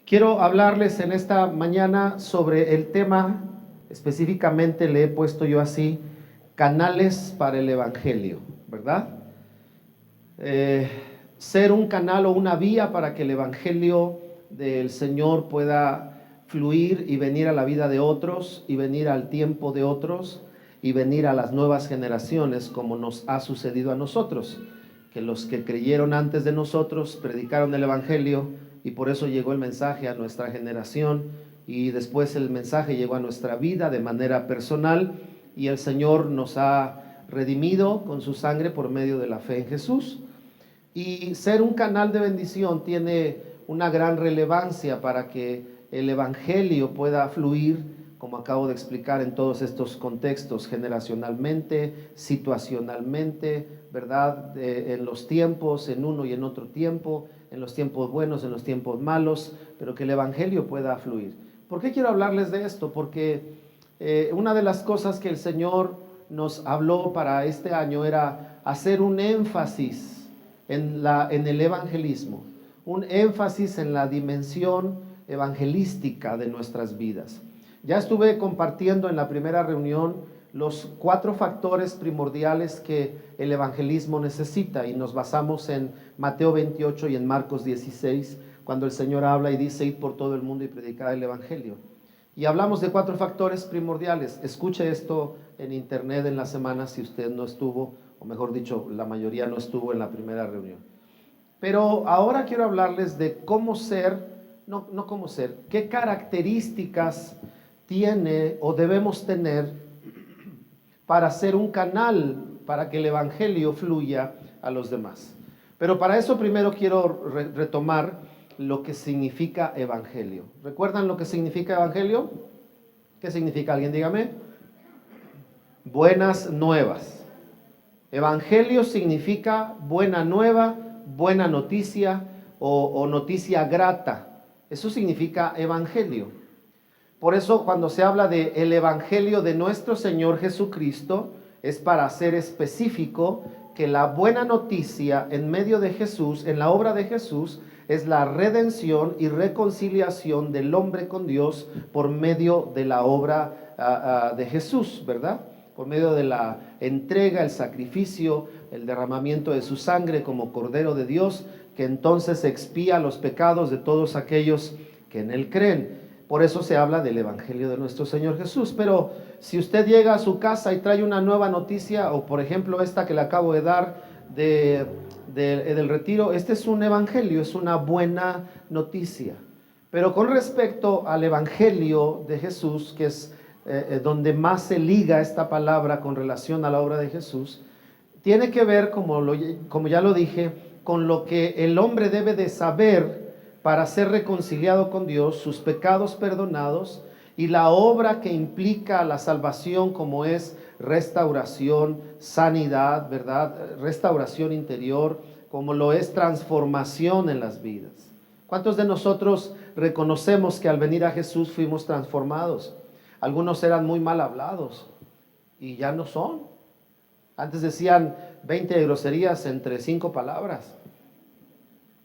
Quiero hablarles en esta mañana sobre el tema, específicamente le he puesto yo así, canales para el Evangelio, ¿verdad? Ser un canal o una vía para que el Evangelio del Señor pueda fluir y venir a la vida de otros, y venir al tiempo de otros, y venir a las nuevas generaciones, como nos ha sucedido a nosotros, que los que creyeron antes de nosotros predicaron el Evangelio, y por eso llegó el mensaje a nuestra generación, y después el mensaje llegó a nuestra vida de manera personal, y el Señor nos ha redimido con su sangre por medio de la fe en Jesús. Y ser un canal de bendición tiene una gran relevancia para que el Evangelio pueda fluir, como acabo de explicar, en todos estos contextos, generacionalmente, situacionalmente, ¿verdad? En los tiempos, en uno y en otro tiempo, en los tiempos buenos, en los tiempos malos, pero que el Evangelio pueda fluir. ¿Por qué quiero hablarles de esto? Porque una de las cosas que el Señor nos habló para este año era hacer un énfasis en el evangelismo, un énfasis en la dimensión evangelística de nuestras vidas. Ya estuve compartiendo en la primera reunión los 4 factores primordiales que el evangelismo necesita, y nos basamos en Mateo 28 y en Marcos 16, cuando el Señor habla y dice: id por todo el mundo y predicad el evangelio. Y hablamos de 4 factores primordiales. Escuche esto en internet en la semana si usted no estuvo, o mejor dicho, la mayoría no estuvo en la primera reunión. Pero ahora quiero hablarles de cómo ser, no cómo ser, qué características tiene o debemos tener para ser un canal para que el Evangelio fluya a los demás. Pero para eso primero quiero retomar lo que significa Evangelio. ¿Recuerdan lo que significa Evangelio? ¿Qué significa? Alguien dígame. Buenas nuevas. Evangelio significa buena nueva, buena noticia o noticia grata. Eso significa Evangelio. Por eso cuando se habla de el Evangelio de nuestro Señor Jesucristo, es para ser específico que la buena noticia en medio de Jesús, en la obra de Jesús, es la redención y reconciliación del hombre con Dios por medio de la obra de Jesús, ¿verdad? Por medio de la entrega, el sacrificio, el derramamiento de su sangre como Cordero de Dios, que entonces expía los pecados de todos aquellos que en Él creen. Por eso se habla del Evangelio de nuestro Señor Jesús. Pero si usted llega a su casa y trae una nueva noticia, o por ejemplo esta que le acabo de dar del retiro, este es un evangelio, es una buena noticia. Pero con respecto al Evangelio de Jesús, que es donde más se liga esta palabra con relación a la obra de Jesús, tiene que ver, como ya lo dije, con lo que el hombre debe de saber para ser reconciliado con Dios, sus pecados perdonados, y la obra que implica la salvación, como es restauración, sanidad, ¿verdad? Restauración interior, como lo es transformación en las vidas. ¿Cuántos de nosotros reconocemos que al venir a Jesús fuimos transformados? Algunos eran muy mal hablados y ya no son. Antes decían 20 groserías entre 5 palabras.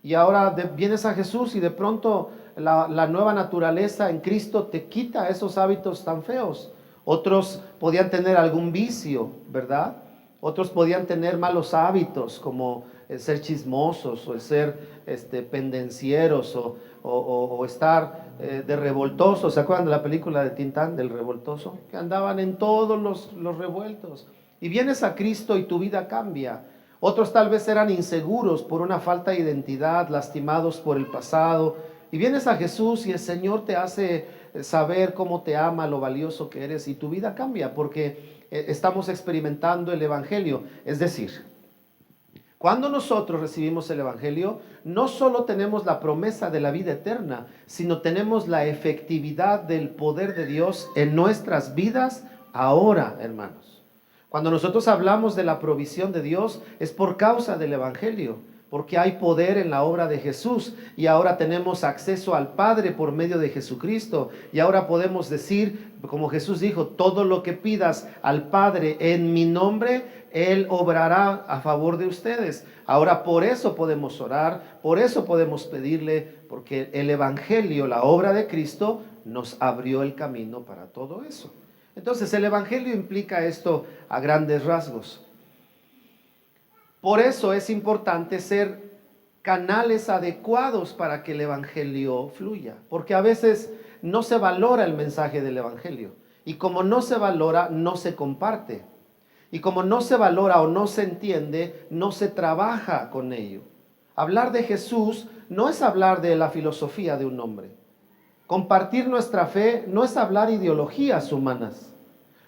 Y ahora vienes a Jesús y de pronto la nueva naturaleza en Cristo te quita esos hábitos tan feos. Otros podían tener algún vicio, ¿verdad? Otros podían tener malos hábitos, como el ser chismosos, o el ser pendencieros, o estar de revoltosos. ¿Se acuerdan de la película de Tintán, del revoltoso? Que andaban en todos los revueltos. Y vienes a Cristo y tu vida cambia. Otros tal vez eran inseguros por una falta de identidad, lastimados por el pasado. Y vienes a Jesús y el Señor te hace saber cómo te ama, lo valioso que eres, y tu vida cambia porque estamos experimentando el Evangelio. Es decir, cuando nosotros recibimos el Evangelio, no solo tenemos la promesa de la vida eterna, sino tenemos la efectividad del poder de Dios en nuestras vidas ahora, hermanos. Cuando nosotros hablamos de la provisión de Dios, es por causa del Evangelio. porque hay poder en la obra de Jesús y ahora tenemos acceso al Padre por medio de Jesucristo. Y ahora podemos decir, como Jesús dijo, todo lo que pidas al Padre en mi nombre, Él obrará a favor de ustedes. Ahora por eso podemos orar, por eso podemos pedirle, porque el Evangelio, la obra de Cristo, nos abrió el camino para todo eso. Entonces el Evangelio implica esto a grandes rasgos. Por eso es importante ser canales adecuados para que el Evangelio fluya, porque a veces no se valora el mensaje del Evangelio, y como no se valora, no se comparte, y como no se valora o no se entiende, no se trabaja con ello. Hablar de Jesús no es hablar de la filosofía de un hombre. Compartir nuestra fe no es hablar ideologías humanas.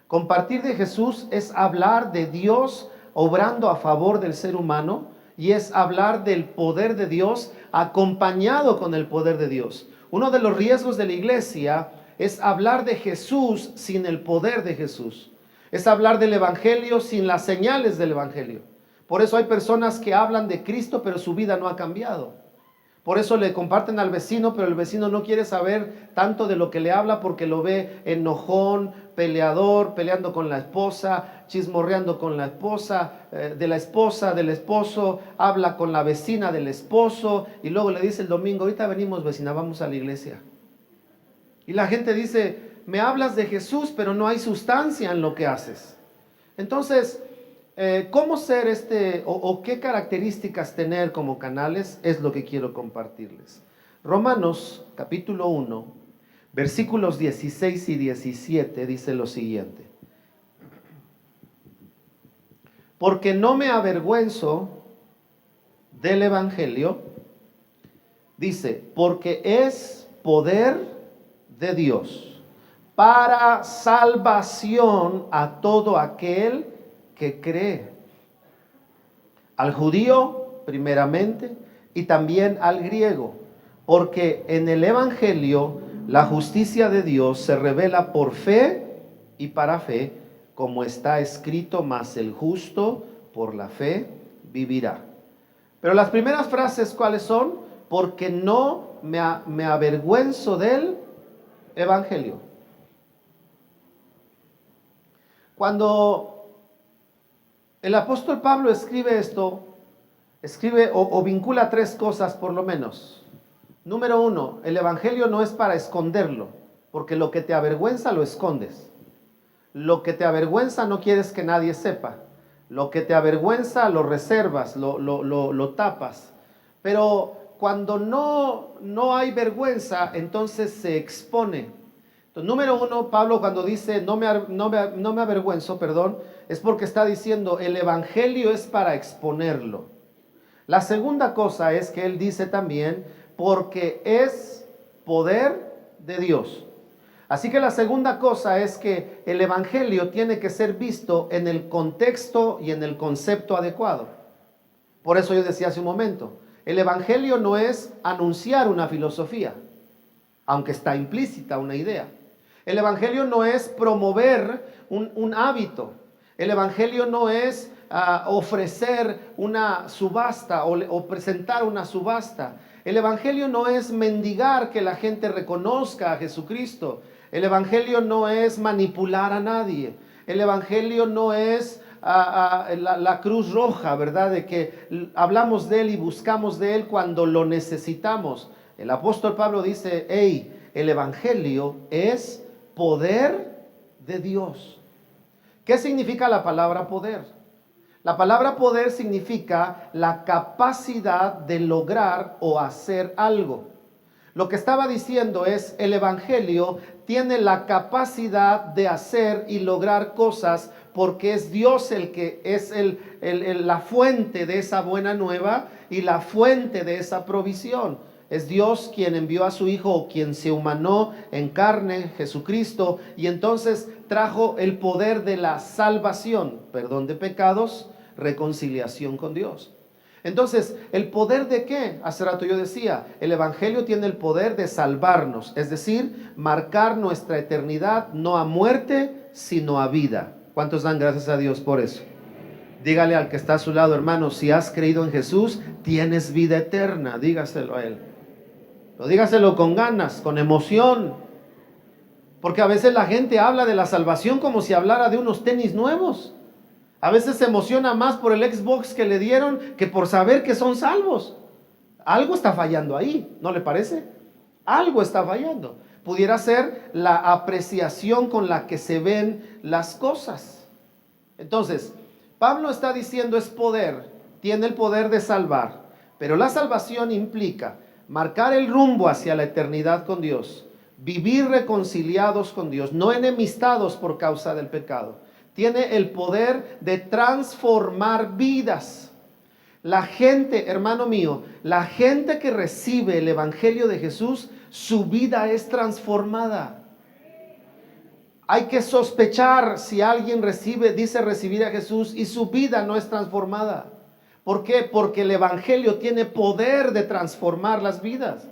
Compartir de Jesús es hablar de Dios obrando a favor del ser humano, y es hablar del poder de Dios acompañado con el poder de Dios. Uno de los riesgos de la iglesia es hablar de Jesús sin el poder de Jesús. Es hablar del Evangelio sin las señales del Evangelio. Por eso hay personas que hablan de Cristo, pero su vida no ha cambiado. Por eso le comparten al vecino, pero el vecino no quiere saber tanto de lo que le habla porque lo ve enojón, peleador, peleando con la esposa, chismorreando con la esposa, del esposo, habla con la vecina del esposo y luego le dice el domingo, ahorita venimos vecina, vamos a la iglesia. Y la gente dice, me hablas de Jesús, pero no hay sustancia en lo que haces. Entonces, ¿cómo ser o qué características tener como canales? Es lo que quiero compartirles. Romanos capítulo 1, versículos 16 y 17 dice lo siguiente. Porque no me avergüenzo del Evangelio, dice, porque es poder de Dios para salvación a todo aquel que cree, al judío primeramente y también al griego, porque en el Evangelio la justicia de Dios se revela por fe y para fe, como está escrito, mas el justo por la fe vivirá. Pero las primeras frases, ¿cuáles son? Porque no me avergüenzo del Evangelio. Cuando el apóstol Pablo escribe esto, escribe o vincula tres cosas por lo menos. Número uno, el Evangelio no es para esconderlo, porque lo que te avergüenza lo escondes. Lo que te avergüenza no quieres que nadie sepa. Lo que te avergüenza lo reservas, lo tapas. Pero cuando no hay vergüenza, entonces se expone. Entonces, número uno, Pablo cuando dice no me avergüenzo, es porque está diciendo el Evangelio es para exponerlo. La segunda cosa es que él dice también porque es poder de Dios. Así que la segunda cosa es que el Evangelio tiene que ser visto en el contexto y en el concepto adecuado. Por eso yo decía hace un momento, el Evangelio no es anunciar una filosofía, aunque está implícita una idea. El Evangelio no es promover un hábito. El Evangelio no es ofrecer una subasta o presentar una subasta. El Evangelio no es mendigar que la gente reconozca a Jesucristo. El Evangelio no es manipular a nadie. El Evangelio no es la Cruz Roja, ¿verdad? De que hablamos de Él y buscamos de Él cuando lo necesitamos. El apóstol Pablo dice, el Evangelio es poder de Dios. ¿Qué significa la palabra poder? La palabra poder significa la capacidad de lograr o hacer algo. Lo que estaba diciendo es, el Evangelio tiene la capacidad de hacer y lograr cosas porque es Dios el que es la fuente de esa buena nueva y la fuente de esa provisión. Es Dios quien envió a su Hijo o quien se humanó en carne, Jesucristo, y entonces trajo el poder de la salvación, perdón de pecados, reconciliación con Dios. Entonces, ¿el poder de qué? Hace rato yo decía, el Evangelio tiene el poder de salvarnos, es decir, marcar nuestra eternidad no a muerte, sino a vida. ¿Cuántos dan gracias a Dios por eso? Dígale al que está a su lado, hermano, si has creído en Jesús, tienes vida eterna. Dígaselo a él. Pero dígaselo con ganas, con emoción. Porque a veces la gente habla de la salvación como si hablara de unos tenis nuevos. A veces se emociona más por el Xbox que le dieron que por saber que son salvos. Algo está fallando ahí, ¿no le parece? Algo está fallando. Pudiera ser la apreciación con la que se ven las cosas. Entonces, Pablo está diciendo es poder, tiene el poder de salvar, pero la salvación implica marcar el rumbo hacia la eternidad con Dios, vivir reconciliados con Dios, no enemistados por causa del pecado. Tiene el poder de transformar vidas. La gente, hermano mío, la gente que recibe el Evangelio de Jesús, su vida es transformada. Hay que sospechar si alguien dice recibir a Jesús y su vida no es transformada. ¿Por qué? Porque el Evangelio tiene poder de transformar las vidas.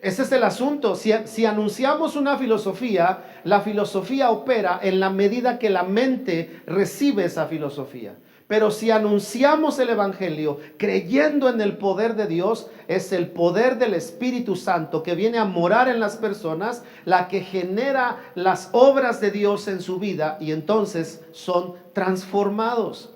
Ese es el asunto. Si anunciamos una filosofía, la filosofía opera en la medida que la mente recibe esa filosofía. Pero si anunciamos el Evangelio creyendo en el poder de Dios, es el poder del Espíritu Santo que viene a morar en las personas, la que genera las obras de Dios en su vida y entonces son transformados.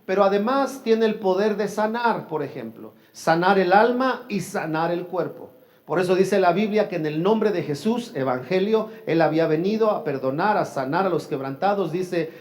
Pero además tiene el poder de sanar, por ejemplo, sanar el alma y sanar el cuerpo. Por eso dice la Biblia que en el nombre de Jesús, Evangelio, Él había venido a perdonar, a sanar a los quebrantados, dice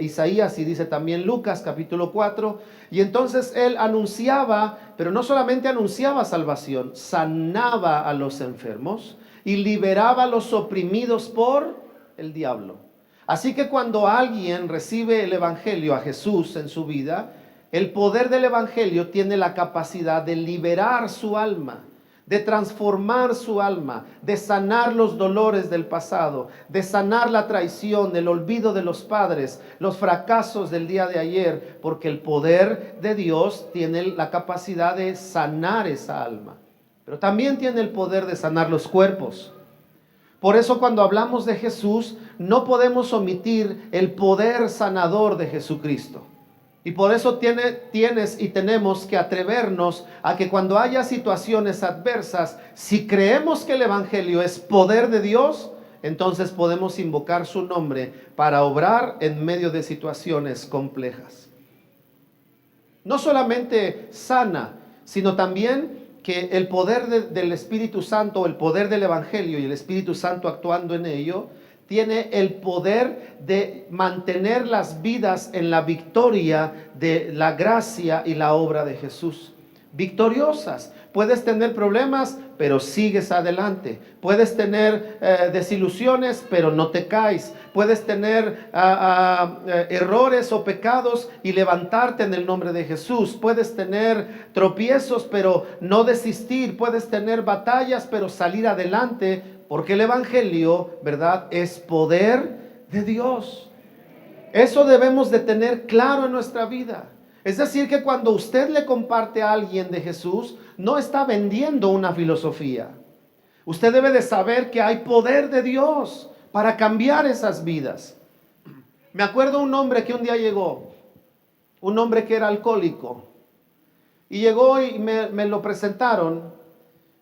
Isaías y dice también Lucas capítulo 4. Y entonces Él anunciaba, pero no solamente anunciaba salvación, sanaba a los enfermos y liberaba a los oprimidos por el diablo. Así que cuando alguien recibe el Evangelio a Jesús en su vida, el poder del Evangelio tiene la capacidad de liberar su alma, de transformar su alma, de sanar los dolores del pasado, de sanar la traición, el olvido de los padres, los fracasos del día de ayer, porque el poder de Dios tiene la capacidad de sanar esa alma, pero también tiene el poder de sanar los cuerpos. Por eso cuando hablamos de Jesús, no podemos omitir el poder sanador de Jesucristo. Y por eso tienes y tenemos que atrevernos a que cuando haya situaciones adversas, si creemos que el Evangelio es poder de Dios, entonces podemos invocar su nombre para obrar en medio de situaciones complejas. No solamente sana, sino también que el poder del Espíritu Santo, el poder del Evangelio y el Espíritu Santo actuando en ello, tiene el poder de mantener las vidas en la victoria de la gracia y la obra de Jesús. Victoriosas. Puedes tener problemas, pero sigues adelante. Puedes tener desilusiones, pero no te caes. Puedes tener errores o pecados y levantarte en el nombre de Jesús. Puedes tener tropiezos, pero no desistir. Puedes tener batallas, pero salir adelante. Porque el Evangelio, ¿verdad?, es poder de Dios. Eso debemos de tener claro en nuestra vida. Es decir, que cuando usted le comparte a alguien de Jesús, no está vendiendo una filosofía. Usted debe de saber que hay poder de Dios para cambiar esas vidas. Me acuerdo un hombre que un día llegó, un hombre que era alcohólico, y llegó y me lo presentaron.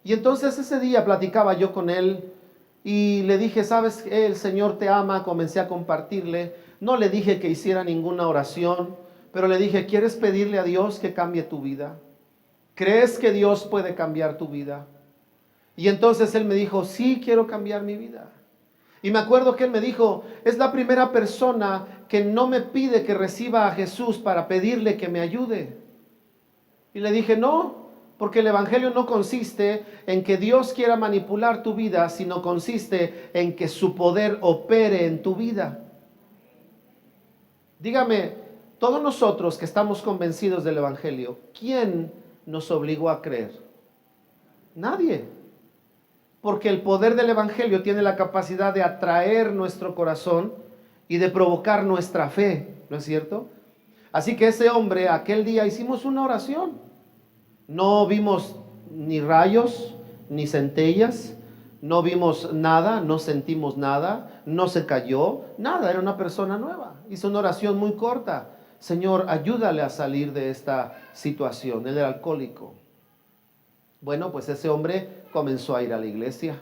Y entonces ese día platicaba yo con él y le dije, ¿sabes qué? El Señor te ama. Comencé a compartirle. No le dije que hiciera ninguna oración, pero le dije, ¿quieres pedirle a Dios que cambie tu vida? ¿Crees que Dios puede cambiar tu vida? Y entonces él me dijo, sí, quiero cambiar mi vida. Y me acuerdo que él me dijo, es la primera persona que no me pide que reciba a Jesús para pedirle que me ayude. Y le dije, no, porque el Evangelio no consiste en que Dios quiera manipular tu vida, sino consiste en que su poder opere en tu vida. Dígame, todos nosotros que estamos convencidos del Evangelio, ¿quién nos obligó a creer? Nadie. Porque el poder del Evangelio tiene la capacidad de atraer nuestro corazón y de provocar nuestra fe, ¿no es cierto? Así que ese hombre, aquel día hicimos una oración. No vimos ni rayos, ni centellas, no vimos nada, no sentimos nada, no se cayó, nada, era una persona nueva. Hizo una oración muy corta, Señor, ayúdale a salir de esta situación. Él era alcohólico. Bueno, pues ese hombre comenzó a ir a la iglesia.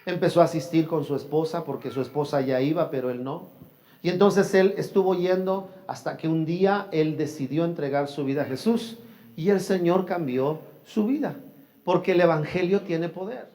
Empezó a asistir con su esposa porque su esposa ya iba, pero él no. Y entonces él estuvo yendo hasta que un día él decidió entregar su vida a Jesús. Y el Señor cambió su vida, porque el evangelio tiene poder.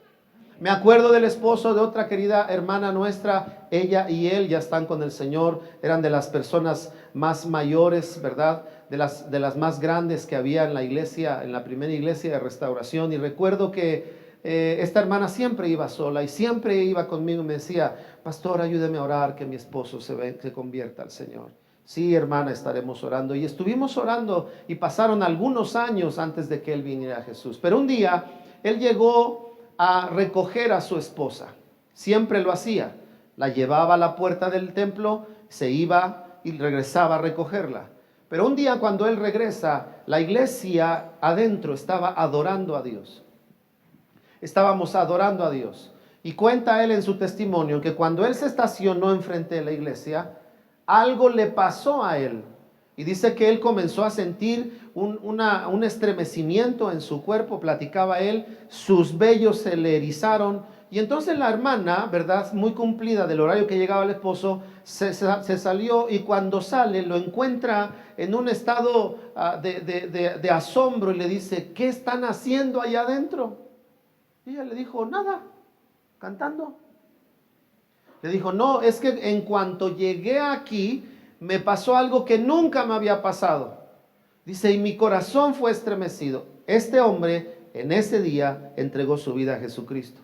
Me acuerdo del esposo de otra querida hermana nuestra, ella y él ya están con el Señor, eran de las personas más mayores, ¿verdad? De las más grandes que había en la iglesia, en la primera iglesia de restauración. Y recuerdo que esta hermana siempre iba sola y siempre iba conmigo y me decía, pastor, ayúdeme a orar que mi esposo se convierta al Señor. Sí, hermana, estaremos orando. Y estuvimos orando y pasaron algunos años antes de que él viniera a Jesús. Pero un día él llegó a recoger a su esposa. Siempre lo hacía. La llevaba a la puerta del templo, se iba y regresaba a recogerla. Pero un día cuando él regresa, la iglesia adentro estaba adorando a Dios. Estábamos adorando a Dios. Y cuenta él en su testimonio que cuando él se estacionó enfrente de la iglesia, algo le pasó a él. Y dice que él comenzó a sentir un estremecimiento en su cuerpo, platicaba él, sus vellos se le erizaron. Y entonces la hermana, ¿verdad? Muy cumplida del horario que llegaba el esposo, se salió y cuando sale lo encuentra en un estado de asombro y le dice, ¿qué están haciendo allá adentro? Y ella le dijo, nada, cantando. Le dijo, no, es que en cuanto llegué aquí, me pasó algo que nunca me había pasado. Dice, y mi corazón fue estremecido. Este hombre en ese día entregó su vida a Jesucristo.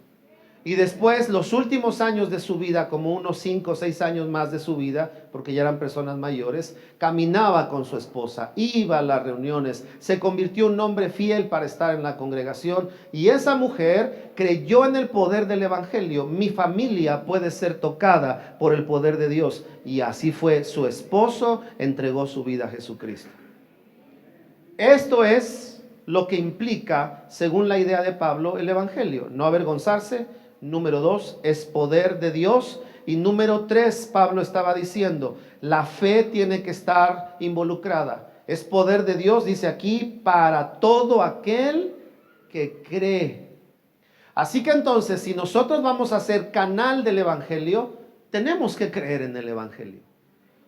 Y después, los últimos años de su vida, como unos 5 o 6 años más de su vida, porque ya eran personas mayores, caminaba con su esposa, iba a las reuniones, se convirtió en un hombre fiel para estar en la congregación. Y esa mujer creyó en el poder del evangelio. Mi familia puede ser tocada por el poder de Dios. Y así fue, su esposo entregó su vida a Jesucristo. Esto es lo que implica, según la idea de Pablo, el evangelio. No avergonzarse. Número 2, es poder de Dios. Y número 3, Pablo estaba diciendo, la fe tiene que estar involucrada. Es poder de Dios, dice aquí, para todo aquel que cree. Así que entonces, si nosotros vamos a ser canal del evangelio, tenemos que creer en el evangelio.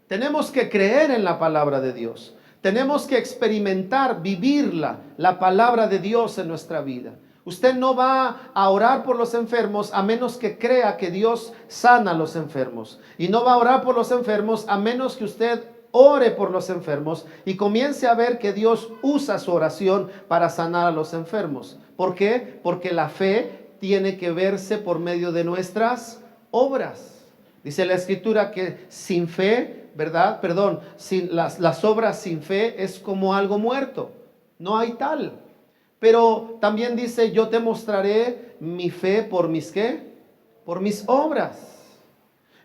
Tenemos que creer en la palabra de Dios. Tenemos que experimentar, vivirla, la palabra de Dios en nuestra vida. Usted no va a orar por los enfermos a menos que crea que Dios sana a los enfermos. Y no va a orar por los enfermos a menos que usted ore por los enfermos y comience a ver que Dios usa su oración para sanar a los enfermos. ¿Por qué? Porque la fe tiene que verse por medio de nuestras obras. Dice la Escritura que sin fe, ¿verdad? Sin las obras sin fe es como algo muerto. No hay tal. Pero también dice, yo te mostraré mi fe por mis ¿qué? Por mis obras.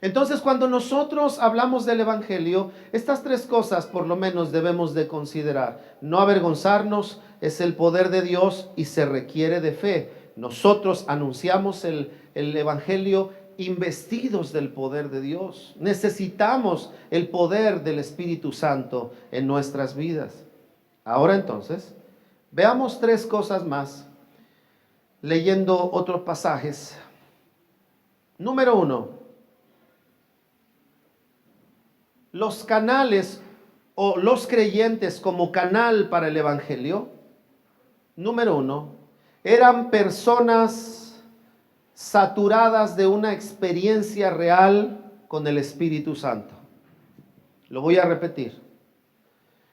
Entonces, cuando nosotros hablamos del evangelio, estas 3 cosas por lo menos debemos de considerar. No avergonzarnos, es el poder de Dios y se requiere de fe. Nosotros anunciamos el evangelio investidos del poder de Dios. Necesitamos el poder del Espíritu Santo en nuestras vidas. Ahora entonces, veamos 3 cosas más, leyendo otros pasajes. Número 1, los canales o los creyentes como canal para el evangelio. Número 1, eran personas saturadas de una experiencia real con el Espíritu Santo. Lo voy a repetir.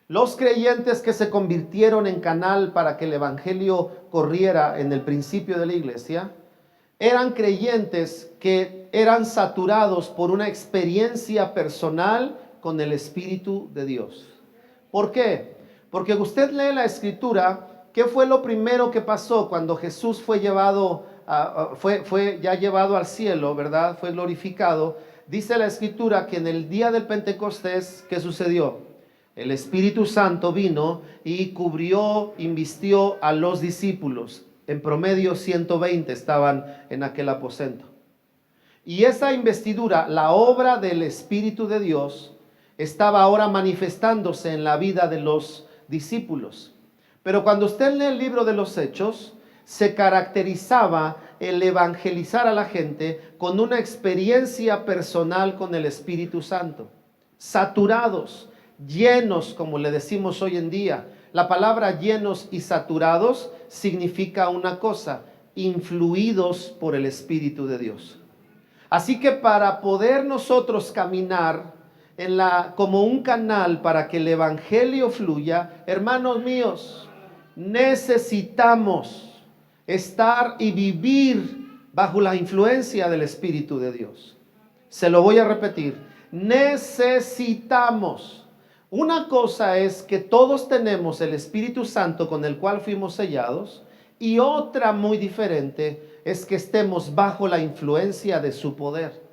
Los creyentes que se convirtieron en canal para que el evangelio corriera en el principio de la iglesia, eran creyentes que eran saturados por una experiencia personal con el Espíritu de Dios. ¿Por qué? Porque usted lee la Escritura, ¿qué fue lo primero que pasó cuando Jesús fue llevado, fue ya llevado al cielo, ¿verdad? Fue glorificado. Dice la Escritura que en el día del Pentecostés, ¿qué sucedió? El Espíritu Santo vino y cubrió, invistió a los discípulos. En promedio 120 estaban en aquel aposento. Y esa investidura, la obra del Espíritu de Dios, estaba ahora manifestándose en la vida de los discípulos. Pero cuando usted lee el libro de los Hechos, se caracterizaba el evangelizar a la gente con una experiencia personal con el Espíritu Santo. Saturados, llenos, como le decimos hoy en día. La palabra llenos y saturados significa una cosa: influidos por el Espíritu de Dios. Así que para poder nosotros caminar como un canal para que el evangelio fluya, hermanos míos, necesitamos estar y vivir bajo la influencia del Espíritu de Dios. Se lo voy a repetir: necesitamos. Una cosa es que todos tenemos el Espíritu Santo con el cual fuimos sellados, y otra muy diferente es que estemos bajo la influencia de su poder.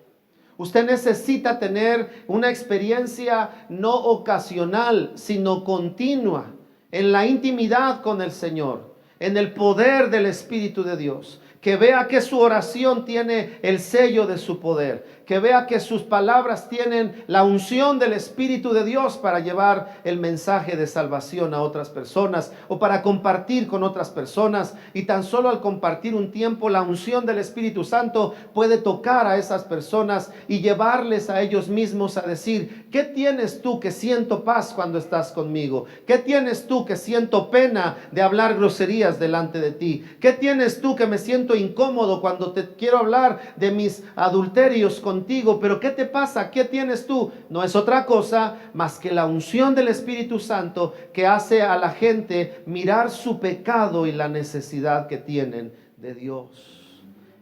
Usted necesita tener una experiencia no ocasional, sino continua, en la intimidad con el Señor, en el poder del Espíritu de Dios. Que vea que su oración tiene el sello de su poder. Que vea que sus palabras tienen la unción del Espíritu de Dios para llevar el mensaje de salvación a otras personas o para compartir con otras personas. Y tan solo al compartir un tiempo, la unción del Espíritu Santo puede tocar a esas personas y llevarles a ellos mismos a decir: ¿qué tienes tú que siento paz cuando estás conmigo? ¿Qué tienes tú que siento pena de hablar groserías delante de ti? ¿Qué tienes tú que me siento incómodo cuando te quiero hablar de mis adulterios contigo? Pero ¿qué te pasa? ¿Qué tienes tú? No es otra cosa más que la unción del Espíritu Santo, que hace a la gente mirar su pecado y la necesidad que tienen de Dios.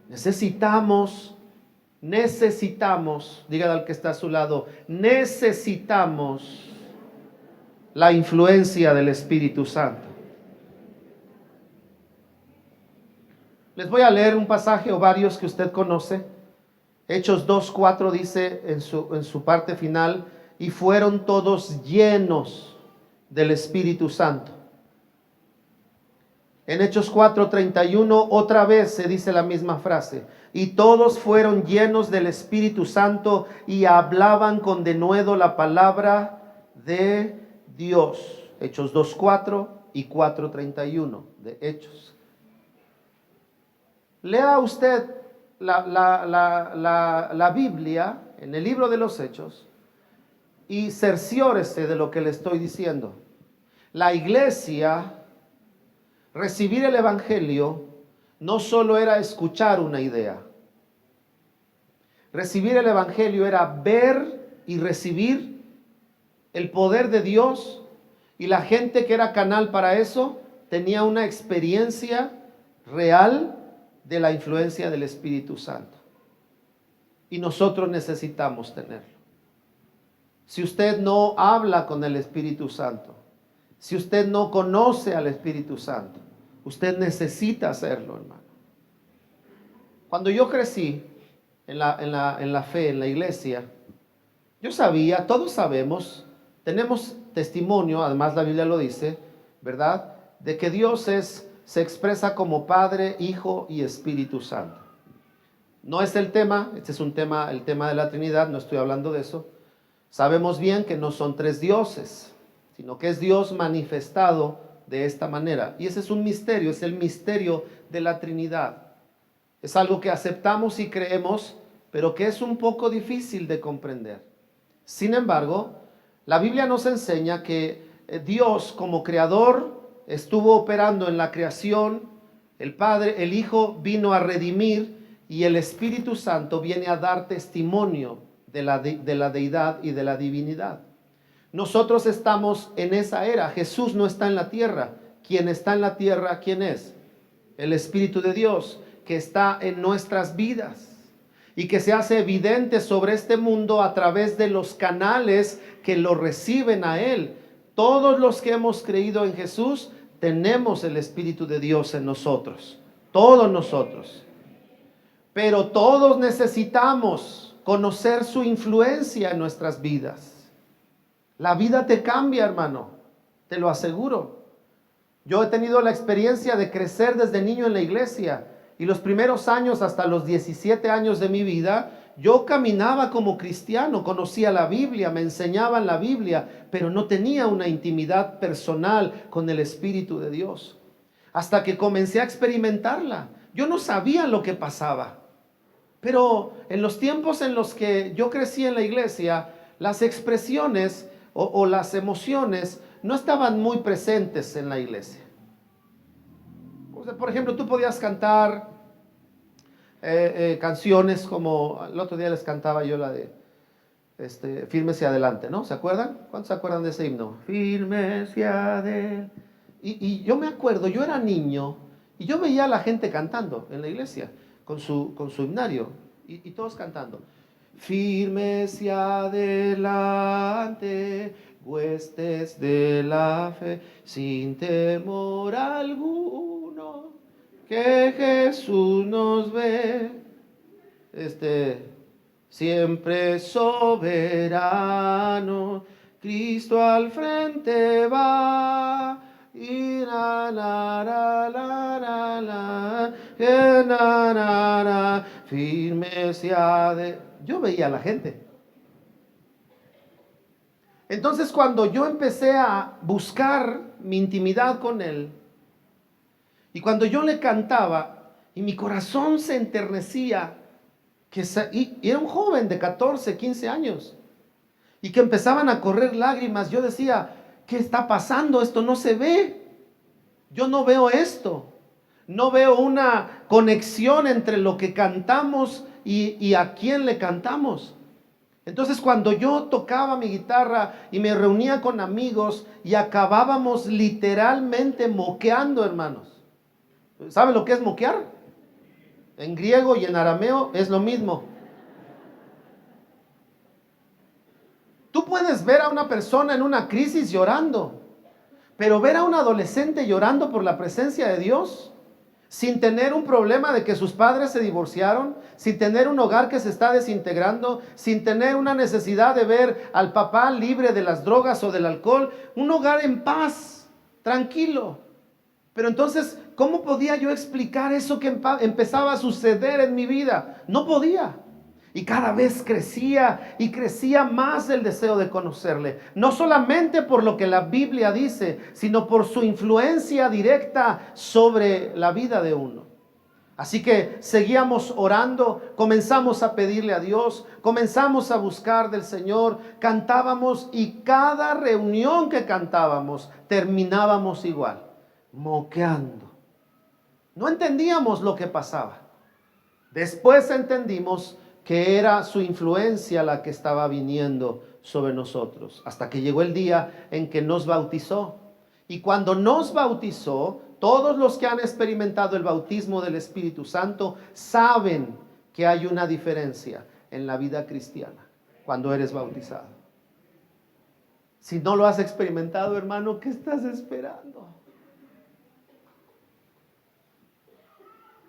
Necesitamos, dígale al que está a su lado, necesitamos la influencia del Espíritu Santo. Les voy a leer un pasaje o varios que usted conoce. Hechos 2:4 dice en su parte final: y fueron todos llenos del Espíritu Santo. En Hechos 4:31 otra vez se dice la misma frase: y todos fueron llenos del Espíritu Santo y hablaban con denuedo la palabra de Dios. Hechos 2:4 y 4:31 de Hechos. Lea usted la Biblia en el libro de los Hechos y cerciórese de lo que le estoy diciendo. La iglesia, recibir el evangelio, no solo era escuchar una idea. Recibir el evangelio era ver y recibir el poder de Dios, y la gente que era canal para eso tenía una experiencia real de la influencia del Espíritu Santo. Y nosotros necesitamos tenerlo. Si usted no habla con el Espíritu Santo, si usted no conoce al Espíritu Santo, usted necesita hacerlo, hermano. Cuando yo crecí en la fe, en la iglesia, yo sabía, todos sabemos, tenemos testimonio, además la Biblia lo dice, ¿verdad?, de que Dios se expresa como Padre, Hijo y Espíritu Santo. No es el tema, este es el tema de la Trinidad, no estoy hablando de eso. Sabemos bien que no son tres dioses, sino que es Dios manifestado de esta manera. Y ese es un misterio, es el misterio de la Trinidad. Es algo que aceptamos y creemos, pero que es un poco difícil de comprender. Sin embargo, la Biblia nos enseña que Dios, como creador, estuvo operando en la creación. El Padre, el Hijo vino a redimir, y el Espíritu Santo viene a dar testimonio de la deidad y de la divinidad. Nosotros estamos en esa era. Jesús no está en la tierra. Quien está en la tierra, ¿quién es? El Espíritu de Dios, que está en nuestras vidas y que se hace evidente sobre este mundo a través de los canales que lo reciben a Él. Todos los que hemos creído en Jesús tenemos el Espíritu de Dios en nosotros, todos nosotros. Pero todos necesitamos conocer su influencia en nuestras vidas. La vida te cambia, hermano, te lo aseguro. Yo he tenido la experiencia de crecer desde niño en la iglesia, y los primeros años, hasta los 17 años de mi vida, yo caminaba como cristiano, conocía la Biblia, me enseñaban la Biblia, pero no tenía una intimidad personal con el Espíritu de Dios. Hasta que comencé a experimentarla. Yo no sabía lo que pasaba. Pero en los tiempos en los que yo crecí en la iglesia, las expresiones o las emociones no estaban muy presentes en la iglesia. O sea, por ejemplo, tú podías cantar canciones como, el otro día les cantaba yo la de Firme hacia adelante, ¿no? ¿Se acuerdan? ¿Cuántos se acuerdan de ese himno? Firme hacia adelante. Y yo me acuerdo, yo era niño y yo veía a la gente cantando en la iglesia con su himnario y todos cantando. Firme hacia adelante, huestes de la fe, sin temor alguno, que Jesús nos ve, siempre soberano, Cristo al frente va. Y la la la la la la, na, na, na, firme sea de... Yo veía a la gente. Entonces cuando yo empecé a buscar mi intimidad con Él, y cuando yo le cantaba, y mi corazón se enternecía, y era un joven de 14, 15 años, y que empezaban a correr lágrimas, yo decía, ¿qué está pasando? Esto no se ve. Yo no veo esto. No veo una conexión entre lo que cantamos y a quién le cantamos. Entonces cuando yo tocaba mi guitarra y me reunía con amigos y acabábamos literalmente moqueando, hermanos. ¿Saben lo que es moquear? En griego y en arameo es lo mismo. Tú puedes ver a una persona en una crisis llorando, pero ver a un adolescente llorando por la presencia de Dios, sin tener un problema de que sus padres se divorciaron, sin tener un hogar que se está desintegrando, sin tener una necesidad de ver al papá libre de las drogas o del alcohol, un hogar en paz, tranquilo. Pero entonces, ¿cómo podía yo explicar eso que empezaba a suceder en mi vida? No podía. Y cada vez crecía y crecía más el deseo de conocerle. No solamente por lo que la Biblia dice, sino por su influencia directa sobre la vida de uno. Así que seguíamos orando, comenzamos a pedirle a Dios, comenzamos a buscar del Señor, cantábamos y cada reunión que cantábamos terminábamos igual, moqueando. No entendíamos lo que pasaba. Después entendimos que era su influencia la que estaba viniendo sobre nosotros, hasta que llegó el día en que nos bautizó. Y cuando nos bautizó, todos los que han experimentado el bautismo del Espíritu Santo saben que hay una diferencia en la vida cristiana cuando eres bautizado. Si no lo has experimentado, hermano, ¿qué estás esperando?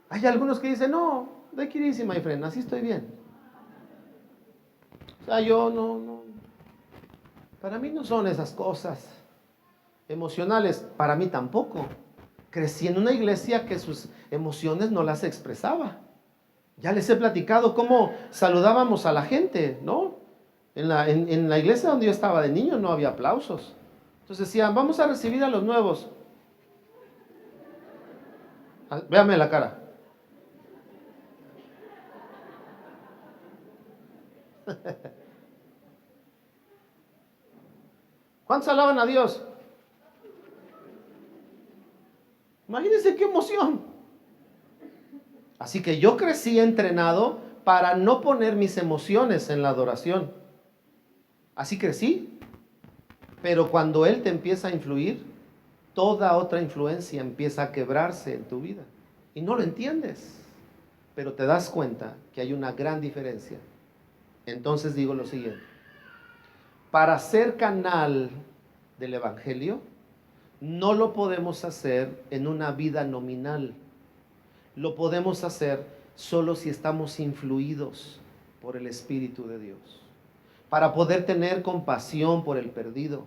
Hay algunos que dicen, no, take it easy, my friend, así estoy bien. O sea, yo no, para mí no son esas cosas emocionales, para mí tampoco. Crecí en una iglesia que sus emociones no las expresaba. Ya les he platicado cómo saludábamos a la gente, ¿no? En la iglesia donde yo estaba de niño no había aplausos. Entonces decían, vamos a recibir a los nuevos. Véame la cara. ¿Cuántos alaban a Dios? Imagínense qué emoción. Así que yo crecí entrenado para no poner mis emociones en la adoración. Así crecí. Pero cuando Él te empieza a influir, toda otra influencia empieza a quebrarse en tu vida. Y no lo entiendes. Pero te das cuenta que hay una gran diferencia. Entonces digo lo siguiente. Para ser canal del Evangelio, no lo podemos hacer en una vida nominal. Lo podemos hacer solo si estamos influidos por el Espíritu de Dios. Para poder tener compasión por el perdido,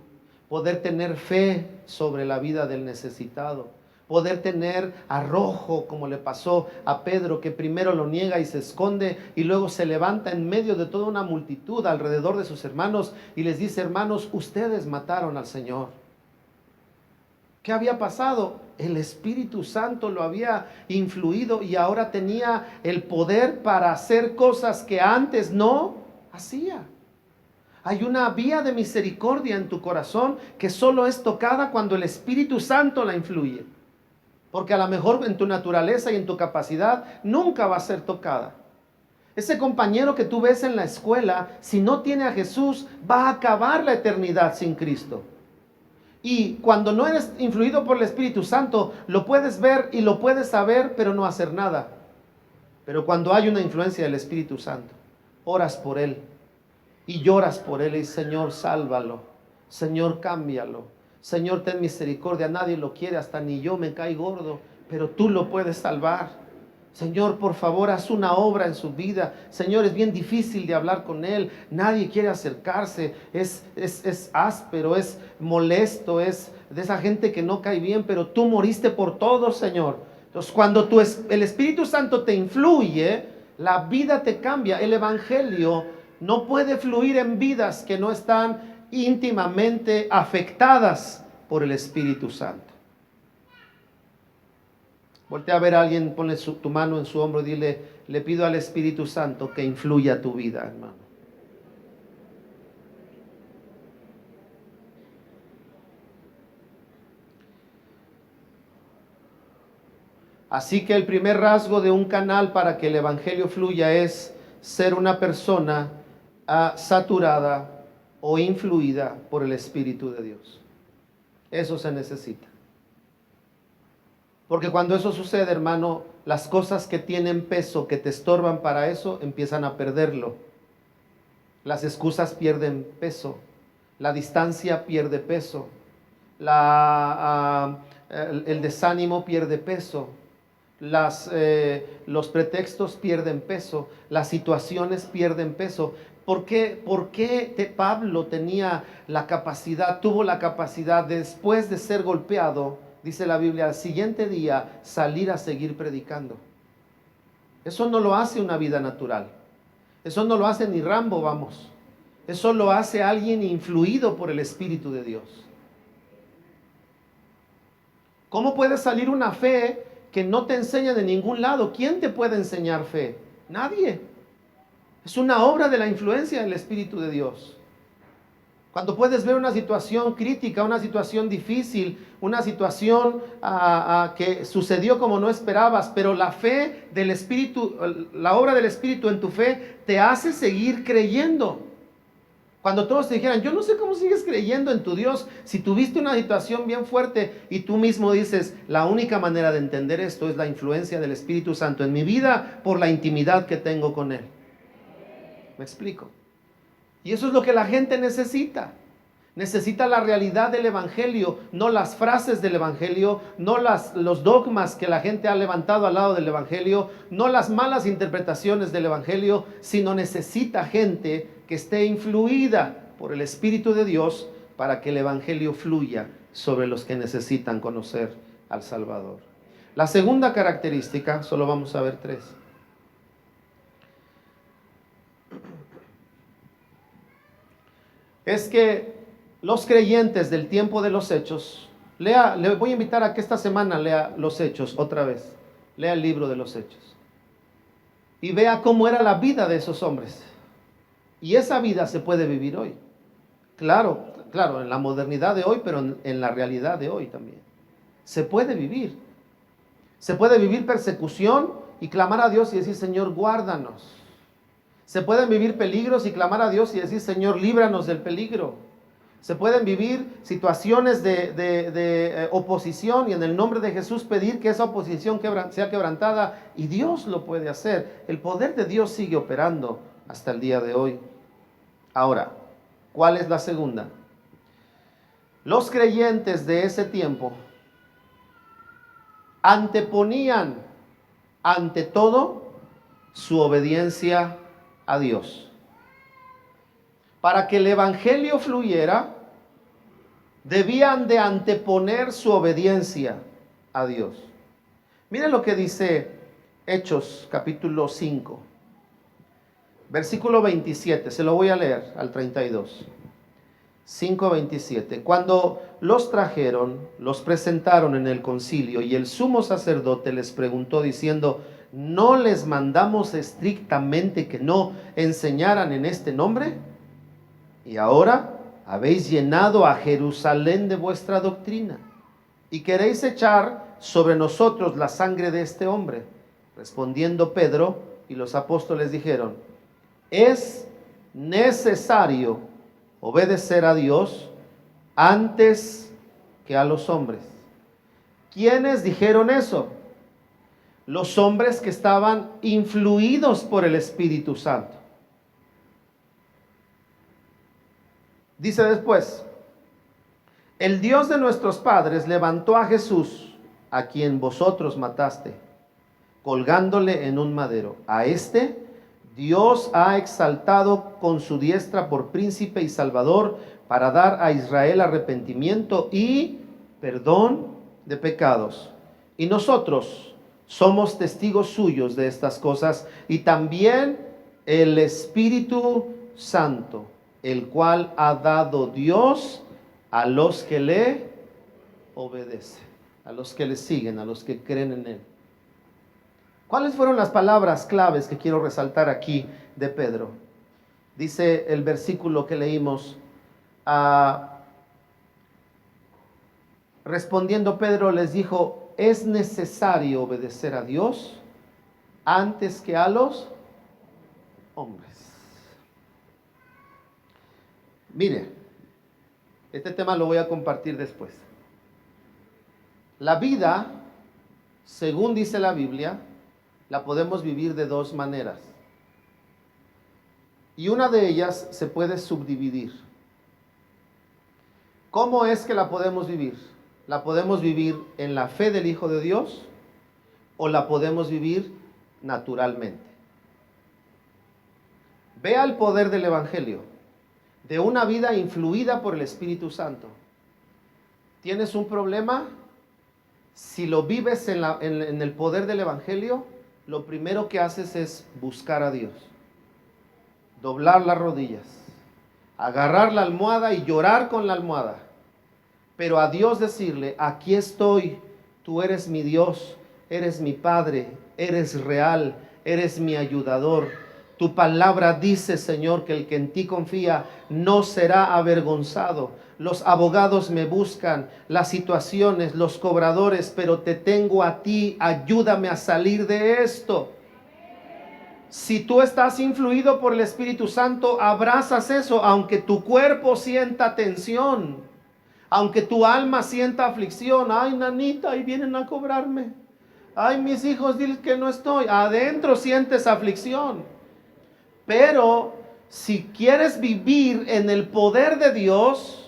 poder tener fe sobre la vida del necesitado, poder tener arrojo, como le pasó a Pedro, que primero lo niega y se esconde y luego se levanta en medio de toda una multitud alrededor de sus hermanos y les dice: hermanos, ustedes mataron al Señor. ¿Qué había pasado? El Espíritu Santo lo había influido y ahora tenía el poder para hacer cosas que antes no hacía. Hay una vía de misericordia en tu corazón que solo es tocada cuando el Espíritu Santo la influye. Porque a lo mejor en tu naturaleza y en tu capacidad nunca va a ser tocada. Ese compañero que tú ves en la escuela, si no tiene a Jesús, va a acabar la eternidad sin Cristo. Y cuando no eres influido por el Espíritu Santo, lo puedes ver y lo puedes saber, pero no hacer nada. Pero cuando hay una influencia del Espíritu Santo, oras por él y lloras por él y dices: Señor, sálvalo, Señor, cámbialo, Señor, ten misericordia. Nadie lo quiere, hasta ni yo me cae gordo, pero tú lo puedes salvar. Señor, por favor, haz una obra en su vida. Señor, es bien difícil de hablar con él. Nadie quiere acercarse. Es áspero, es molesto, es de esa gente que no cae bien, pero tú moriste por todos, Señor. Entonces, cuando el Espíritu Santo te influye, la vida te cambia. El Evangelio no puede fluir en vidas que no están íntimamente afectadas por el Espíritu Santo. Voltea a ver a alguien, ponle tu mano en su hombro y dile: le pido al Espíritu Santo que influya tu vida, hermano. Así que el primer rasgo de un canal para que el Evangelio fluya es ser una persona saturada o influida por el Espíritu de Dios. Eso se necesita. Porque cuando eso sucede, hermano, las cosas que tienen peso, que te estorban para eso, empiezan a perderlo. Las excusas pierden peso, la distancia pierde peso, el desánimo pierde peso, los pretextos pierden peso, las situaciones pierden peso. ¿Por qué Pablo tuvo la capacidad después de ser golpeado? Dice la Biblia, al siguiente día salir a seguir predicando. Eso no lo hace una vida natural. Eso no lo hace ni Rambo, vamos. Eso lo hace alguien influido por el Espíritu de Dios. ¿Cómo puede salir una fe que no te enseña de ningún lado? ¿Quién te puede enseñar fe? Nadie. Es una obra de la influencia del Espíritu de Dios. Cuando puedes ver una situación crítica, una situación difícil, una situación que sucedió como no esperabas, pero la fe del Espíritu, la obra del Espíritu en tu fe te hace seguir creyendo. Cuando todos te dijeran: yo no sé cómo sigues creyendo en tu Dios, si tuviste una situación bien fuerte y tú mismo dices: la única manera de entender esto es la influencia del Espíritu Santo en mi vida por la intimidad que tengo con Él. ¿Me explico? Y eso es lo que la gente necesita. Necesita la realidad del Evangelio, no las frases del Evangelio, no los dogmas que la gente ha levantado al lado del Evangelio, no las malas interpretaciones del Evangelio, sino necesita gente que esté influida por el Espíritu de Dios para que el Evangelio fluya sobre los que necesitan conocer al Salvador. La segunda característica, solo vamos a ver 3. Es que los creyentes del tiempo de los Hechos, le voy a invitar a que esta semana lea los Hechos otra vez, lea el libro de los Hechos y vea cómo era la vida de esos hombres. Y esa vida se puede vivir hoy. Claro, en la modernidad de hoy, pero en la realidad de hoy también. Se puede vivir. Se puede vivir persecución y clamar a Dios y decir: Señor, guárdanos. Se pueden vivir peligros y clamar a Dios y decir: Señor, líbranos del peligro. Se pueden vivir situaciones de oposición y en el nombre de Jesús pedir que esa oposición sea quebrantada, y Dios lo puede hacer. El poder de Dios sigue operando hasta el día de hoy. Ahora, ¿cuál es la segunda? Los creyentes de ese tiempo anteponían ante todo su obediencia a Dios. Para que el Evangelio fluyera, debían de anteponer su obediencia. a Dios. Miren lo que dice Hechos capítulo 5, versículo 27, se lo voy a leer al 32. 5:27. Cuando los trajeron, los presentaron en el concilio y el sumo sacerdote les preguntó diciendo: ¿no les mandamos estrictamente que no enseñaran en este nombre? Y ahora habéis llenado a Jerusalén de vuestra doctrina y queréis echar sobre nosotros la sangre de este hombre. Respondiendo Pedro y los apóstoles dijeron: es necesario obedecer a Dios antes que a los hombres. ¿Quiénes dijeron eso? Los hombres que estaban influidos por el Espíritu Santo. Dice después: el Dios de nuestros padres levantó a Jesús, a quien vosotros mataste, colgándole en un madero. A este Dios ha exaltado con su diestra por príncipe y salvador, para dar a Israel arrepentimiento y perdón de pecados. Y nosotros somos testigos suyos de estas cosas, y también el Espíritu Santo, el cual ha dado Dios a los que le obedecen, a los que le siguen, a los que creen en él. ¿Cuáles fueron las palabras claves que quiero resaltar aquí de Pedro? Dice el versículo que leímos: respondiendo Pedro les dijo: es necesario obedecer a Dios antes que a los hombres. Mire, este tema lo voy a compartir después. La vida, según dice la Biblia, la podemos vivir de dos maneras. Y una de ellas se puede subdividir. ¿Cómo es que la podemos vivir? ¿La podemos vivir en la fe del Hijo de Dios o la podemos vivir naturalmente? Vea el poder del Evangelio, de una vida influida por el Espíritu Santo. ¿Tienes un problema? Si lo vives en el poder del Evangelio, lo primero que haces es buscar a Dios, doblar las rodillas, agarrar la almohada y llorar con la almohada, pero a Dios decirle: aquí estoy, tú eres mi Dios, eres mi Padre, eres real, eres mi ayudador. Tu palabra dice, Señor, que el que en ti confía no será avergonzado. Los abogados me buscan, las situaciones, los cobradores, pero te tengo a ti, ayúdame a salir de esto. Si tú estás influido por el Espíritu Santo, abrazas eso, aunque tu cuerpo sienta tensión, aunque tu alma sienta aflicción. Ay, nanita, ahí vienen a cobrarme. Ay, mis hijos, diles que no estoy. Adentro sientes aflicción. Pero si quieres vivir en el poder de Dios,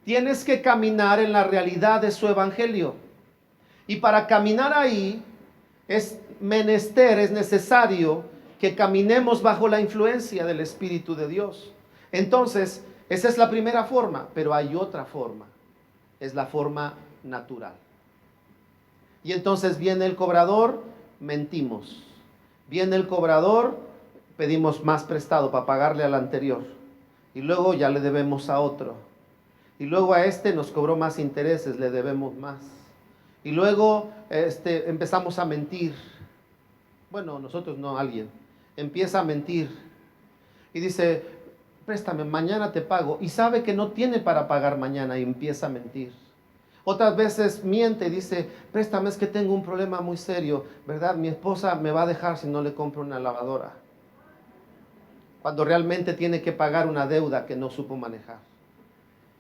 tienes que caminar en la realidad de su evangelio. Y para caminar ahí es necesario que caminemos bajo la influencia del Espíritu de Dios. Entonces, esa es la primera forma, pero hay otra forma. Es la forma natural. Y entonces viene el cobrador, mentimos. Viene el cobrador, pedimos más prestado para pagarle al anterior. Y luego ya le debemos a otro. Y luego a este nos cobró más intereses, le debemos más. Y luego empezamos a mentir. Bueno, nosotros no, alguien. Empieza a mentir. Y dice: préstame, mañana te pago. Y sabe que no tiene para pagar mañana y empieza a mentir. Otras veces miente y dice: préstame, es que tengo un problema muy serio, ¿verdad? Mi esposa me va a dejar si no le compro una lavadora. Cuando realmente tiene que pagar una deuda que no supo manejar.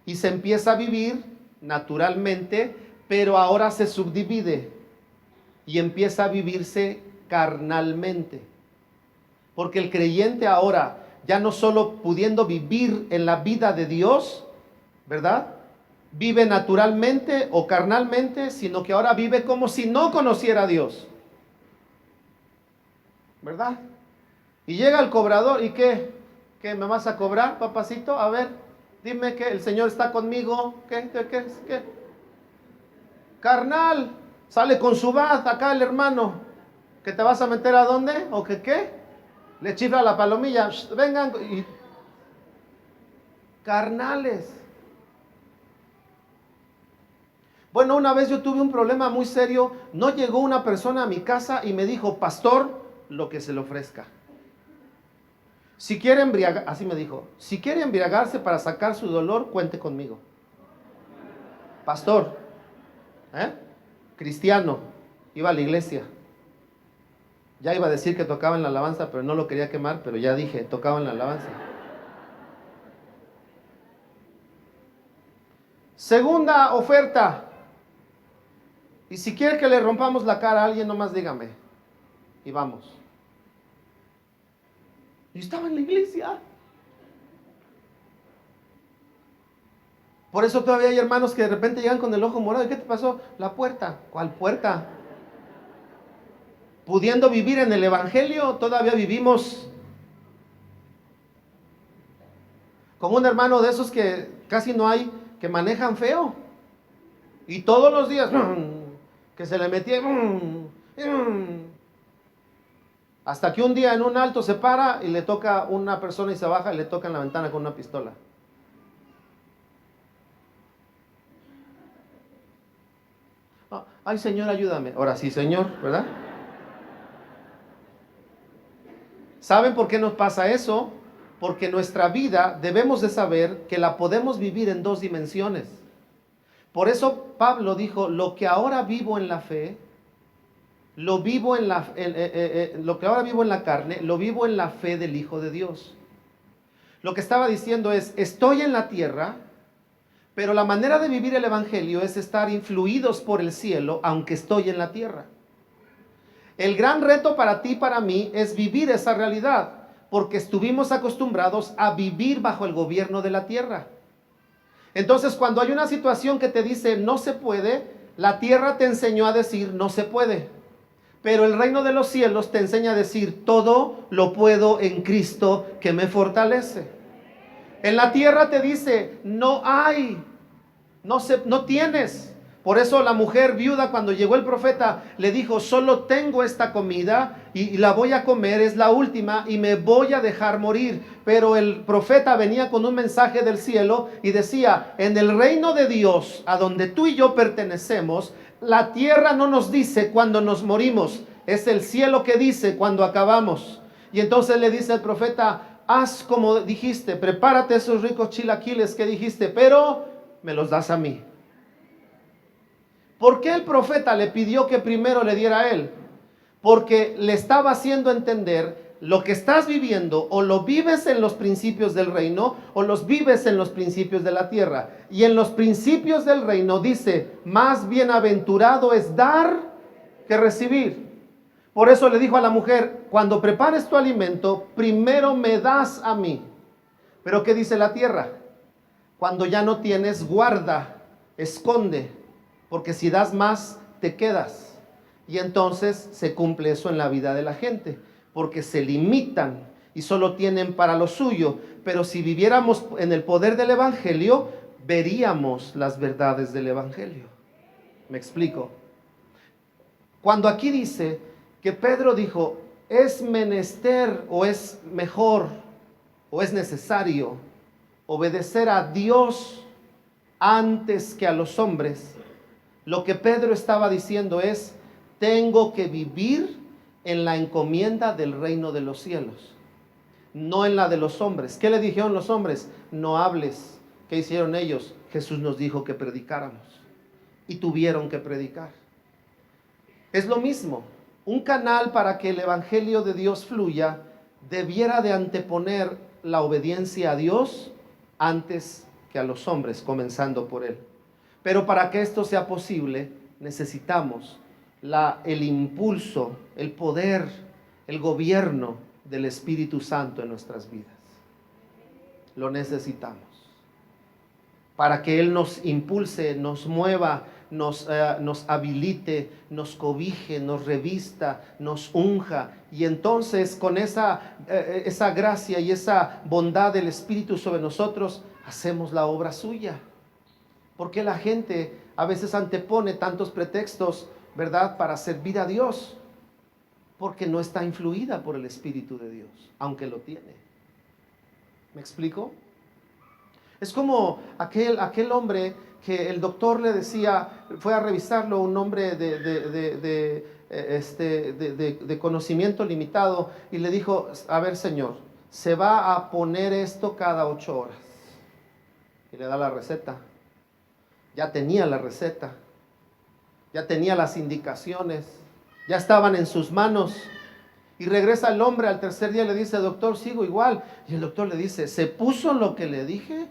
Y se empieza a vivir naturalmente, pero ahora se subdivide y empieza a vivirse carnalmente. Porque el creyente ahora, ya no solo pudiendo vivir en la vida de Dios, ¿verdad?, vive naturalmente o carnalmente, sino que ahora vive como si no conociera a Dios, ¿verdad? Y llega el cobrador, ¿y qué? ¿Qué me vas a cobrar, papacito? A ver, dime que el Señor está conmigo. ¿Qué? ¿Carnal? Sale con su bat acá el hermano. ¿Que te vas a meter a dónde? ¿O que qué? Le chifla la palomilla. Vengan. Y... carnales. Bueno, una vez yo tuve un problema muy serio. No llegó una persona a mi casa y me dijo, pastor, lo que se le ofrezca. Si quiere así me dijo, si quiere embriagarse para sacar su dolor, cuente conmigo. Pastor, cristiano, iba a la iglesia. Ya iba a decir que tocaba en la alabanza, pero no lo quería quemar, pero ya dije, tocaba en la alabanza. Segunda oferta. Y si quiere que le rompamos la cara a alguien, nomás dígame. Y vamos. Yo estaba en la iglesia. Por eso todavía hay hermanos que de repente llegan con el ojo morado. ¿Y qué te pasó? La puerta. ¿Cuál puerta? Pudiendo vivir en el evangelio, todavía vivimos como un hermano de esos que casi no hay, que manejan feo. Y todos los días, que se le metía. Hasta que un día en un alto se para y le toca una persona y se baja y le toca en la ventana con una pistola. Ay, Señor, ayúdame. Ahora sí, Señor, ¿verdad? ¿Saben por qué nos pasa eso? Porque nuestra vida debemos de saber que la podemos vivir en dos dimensiones. Por eso Pablo dijo, lo que ahora vivo en la fe, lo que ahora vivo en la carne, lo vivo en la fe del Hijo de Dios. Lo que estaba diciendo es, estoy en la tierra, pero la manera de vivir el evangelio es estar influidos por el cielo, aunque estoy en la tierra. El gran reto para ti y para mí es vivir esa realidad, porque estuvimos acostumbrados a vivir bajo el gobierno de la tierra. Entonces, cuando hay una situación que te dice no se puede, la tierra te enseñó a decir no se puede. Pero el reino de los cielos te enseña a decir todo lo puedo en Cristo que me fortalece. En la tierra te dice no hay, no tienes. Por eso la mujer viuda, cuando llegó el profeta, le dijo, solo tengo esta comida y la voy a comer, es la última y me voy a dejar morir. Pero el profeta venía con un mensaje del cielo y decía, en el reino de Dios, a donde tú y yo pertenecemos, la tierra no nos dice cuando nos morimos, es el cielo que dice cuando acabamos. Y entonces le dice el profeta, haz como dijiste, prepárate esos ricos chilaquiles que dijiste, pero me los das a mí. ¿Por qué el profeta le pidió que primero le diera a él? Porque le estaba haciendo entender lo que estás viviendo, o lo vives en los principios del reino, o los vives en los principios de la tierra. Y en los principios del reino dice, más bienaventurado es dar que recibir. Por eso le dijo a la mujer, cuando prepares tu alimento, primero me das a mí. Pero ¿qué dice la tierra? Cuando ya no tienes, guarda, esconde. Porque si das más, te quedas. Y entonces se cumple eso en la vida de la gente. Porque se limitan y solo tienen para lo suyo. Pero si viviéramos en el poder del evangelio, veríamos las verdades del evangelio. ¿Me explico? Cuando aquí dice que Pedro dijo, es menester o es mejor o es necesario obedecer a Dios antes que a los hombres, lo que Pedro estaba diciendo es, tengo que vivir en la encomienda del reino de los cielos, no en la de los hombres. ¿Qué le dijeron los hombres? No hables. ¿Qué hicieron ellos? Jesús nos dijo que predicáramos y tuvieron que predicar. Es lo mismo. Un canal para que el evangelio de Dios fluya debiera de anteponer la obediencia a Dios antes que a los hombres, comenzando por él. Pero para que esto sea posible, necesitamos el impulso, el poder, el gobierno del Espíritu Santo en nuestras vidas. Lo necesitamos. Para que Él nos impulse, nos mueva, nos habilite, nos cobije, nos revista, nos unja. Y entonces con esa gracia y esa bondad del Espíritu sobre nosotros, hacemos la obra suya. Porque la gente a veces antepone tantos pretextos ¿verdad?, para servir a Dios, porque no está influida por el Espíritu de Dios, aunque lo tiene. ¿Me explico? Es como aquel hombre que el doctor le decía, fue a revisarlo, un hombre de conocimiento limitado, y le dijo: a ver, señor, se va a poner esto cada 8 horas. Y le da la receta. Ya tenía la receta, ya tenía las indicaciones, ya estaban en sus manos. Y regresa el hombre al tercer día y le dice: doctor, sigo igual. Y el doctor le dice: ¿se puso lo que le dije?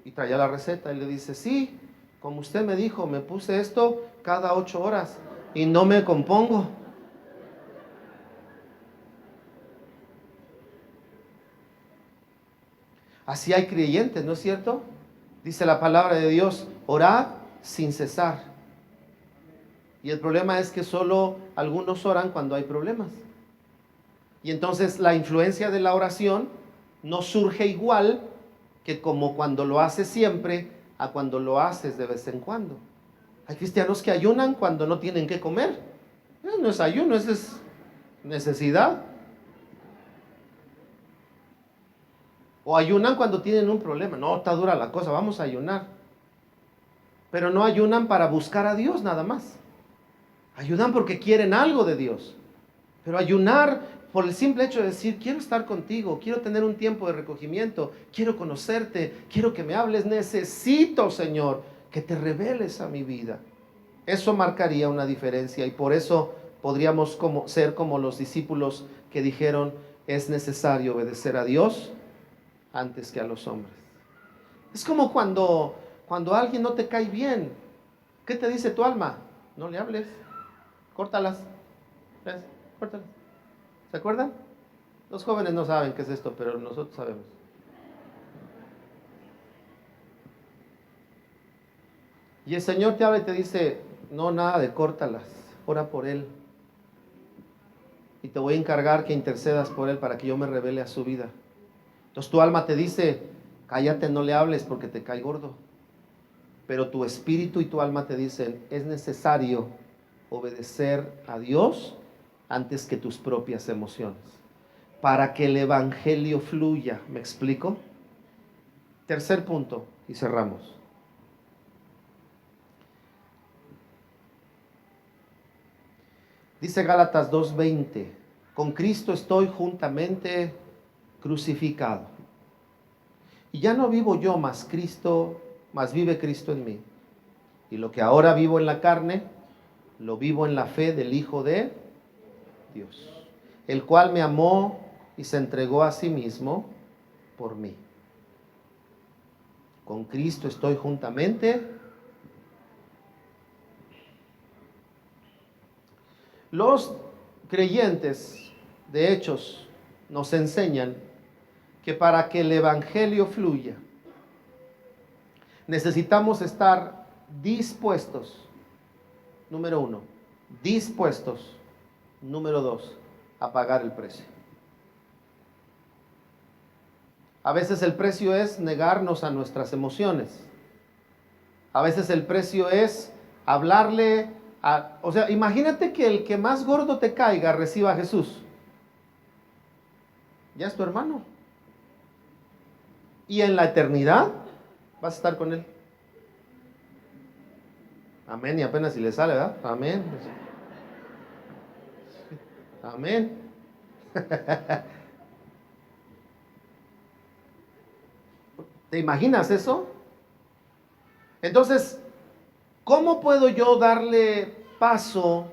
Y traía la receta y le dice: sí, como usted me dijo, me puse esto cada 8 horas y no me compongo. Así hay creyentes, ¿no es cierto? Dice la palabra de Dios: orad sin cesar. Y el problema es que solo algunos oran cuando hay problemas. Y entonces la influencia de la oración no surge igual que como cuando lo haces siempre a cuando lo haces de vez en cuando. Hay cristianos que ayunan cuando no tienen que comer. No es ayuno, eso es necesidad. O ayunan cuando tienen un problema. No, está dura la cosa, vamos a ayunar. Pero no ayunan para buscar a Dios nada más. Ayunan porque quieren algo de Dios. Pero ayunar por el simple hecho de decir: quiero estar contigo, quiero tener un tiempo de recogimiento, quiero conocerte, quiero que me hables, necesito, Señor, que te reveles a mi vida. Eso marcaría una diferencia, y por eso podríamos ser como los discípulos que dijeron: es necesario obedecer a Dios antes que a los hombres. Es como cuando alguien no te cae bien. ¿Qué te dice tu alma? No le hables, córtalas. ¿Ves? Córtalas. ¿Se acuerdan? Los jóvenes no saben qué es esto, pero nosotros sabemos. Y el Señor te habla y te dice: no, nada de córtalas, ora por él. Y te voy a encargar que intercedas por él para que yo me revele a su vida. Entonces tu alma te dice: cállate, no le hables porque te cae gordo. Pero tu espíritu y tu alma te dicen: es necesario obedecer a Dios antes que tus propias emociones, para que el evangelio fluya. ¿Me explico? Tercer punto, y cerramos. Dice Gálatas 2:20: con Cristo estoy juntamente crucificado. Y ya no vivo yo, mas vive Cristo en mí. Y lo que ahora vivo en la carne, lo vivo en la fe del Hijo de Dios, el cual me amó y se entregó a sí mismo por mí. Con Cristo estoy juntamente. Los creyentes de Hechos nos enseñan que para que el evangelio fluya, necesitamos estar dispuestos, número 1, dispuestos, número 2, a pagar el precio. A veces el precio es negarnos a nuestras emociones. A veces el precio es hablarle o sea, imagínate que el que más gordo te caiga reciba a Jesús. Ya es tu hermano. Y en la eternidad vas a estar con él. Amén, y apenas si le sale, ¿verdad? Amén. Amén. ¿Te imaginas eso? Entonces, ¿cómo puedo yo darle paso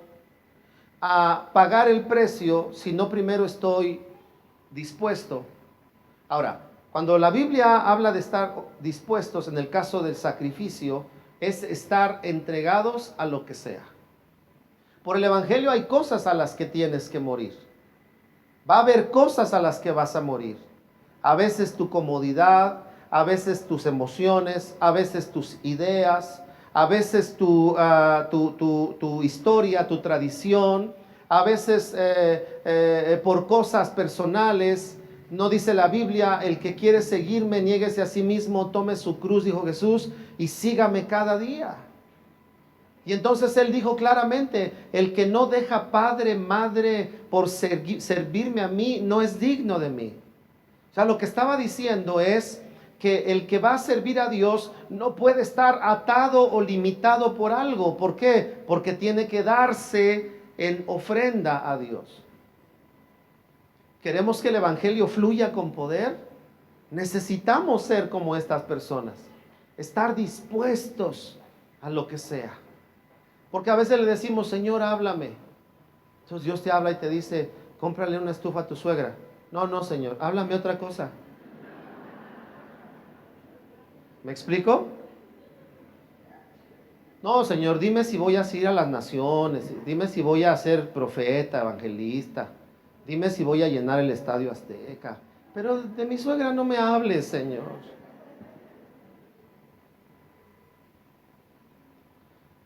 a pagar el precio si no primero estoy dispuesto? Ahora, cuando la Biblia habla de estar dispuestos, en el caso del sacrificio, es estar entregados a lo que sea. Por el Evangelio hay cosas a las que tienes que morir. Va a haber cosas a las que vas a morir. A veces tu comodidad, a veces tus emociones, a veces tus ideas, a veces tu historia, tu tradición, a veces por cosas personales. ¿No dice la Biblia: el que quiere seguirme, niéguese a sí mismo, tome su cruz, dijo Jesús, y sígame cada día? Y entonces él dijo claramente, el que no deja padre, madre por servirme a mí, no es digno de mí. O sea, lo que estaba diciendo es que el que va a servir a Dios no puede estar atado o limitado por algo. ¿Por qué? Porque tiene que darse en ofrenda a Dios. ¿Queremos que el evangelio fluya con poder? Necesitamos ser como estas personas, estar dispuestos a lo que sea. Porque a veces le decimos, Señor, háblame. Entonces Dios te habla y te dice, cómprale una estufa a tu suegra. No, no, Señor, háblame otra cosa. ¿Me explico? No, Señor, dime si voy a ir a las naciones, dime si voy a ser profeta, evangelista, dime si voy a llenar el Estadio Azteca. Pero de mi suegra no me hables, Señor.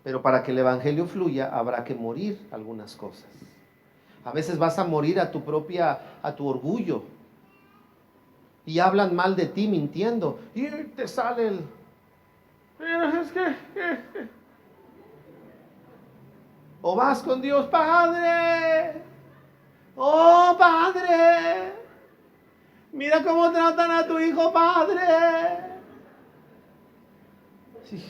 Pero para que el evangelio fluya, habrá que morir algunas cosas. A veces vas a morir a tu orgullo. Y hablan mal de ti mintiendo. Y te sale el... Es que... O vas con Dios, Padre. Oh, Padre. Mira cómo tratan a tu hijo, Padre. Sí.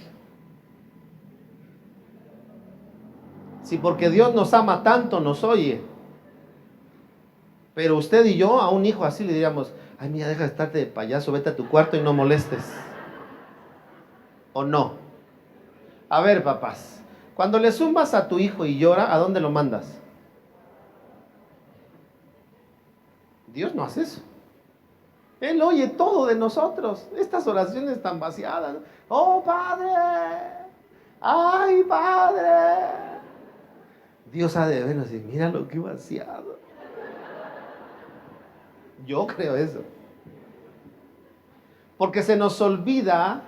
Sí, porque Dios nos ama tanto, nos oye. Pero usted y yo a un hijo así le diríamos, ay, mira, deja de estarte de payaso, vete a tu cuarto y no molestes. ¿O no? A ver, papás, cuando le zumbas a tu hijo y llora, ¿a dónde lo mandas? Dios no hace eso. Él oye todo de nosotros. Estas oraciones tan vaciadas. Oh, Padre. Ay, Padre. Dios ha de vernos y mira lo que vaciado. Yo creo eso. Porque se nos olvida,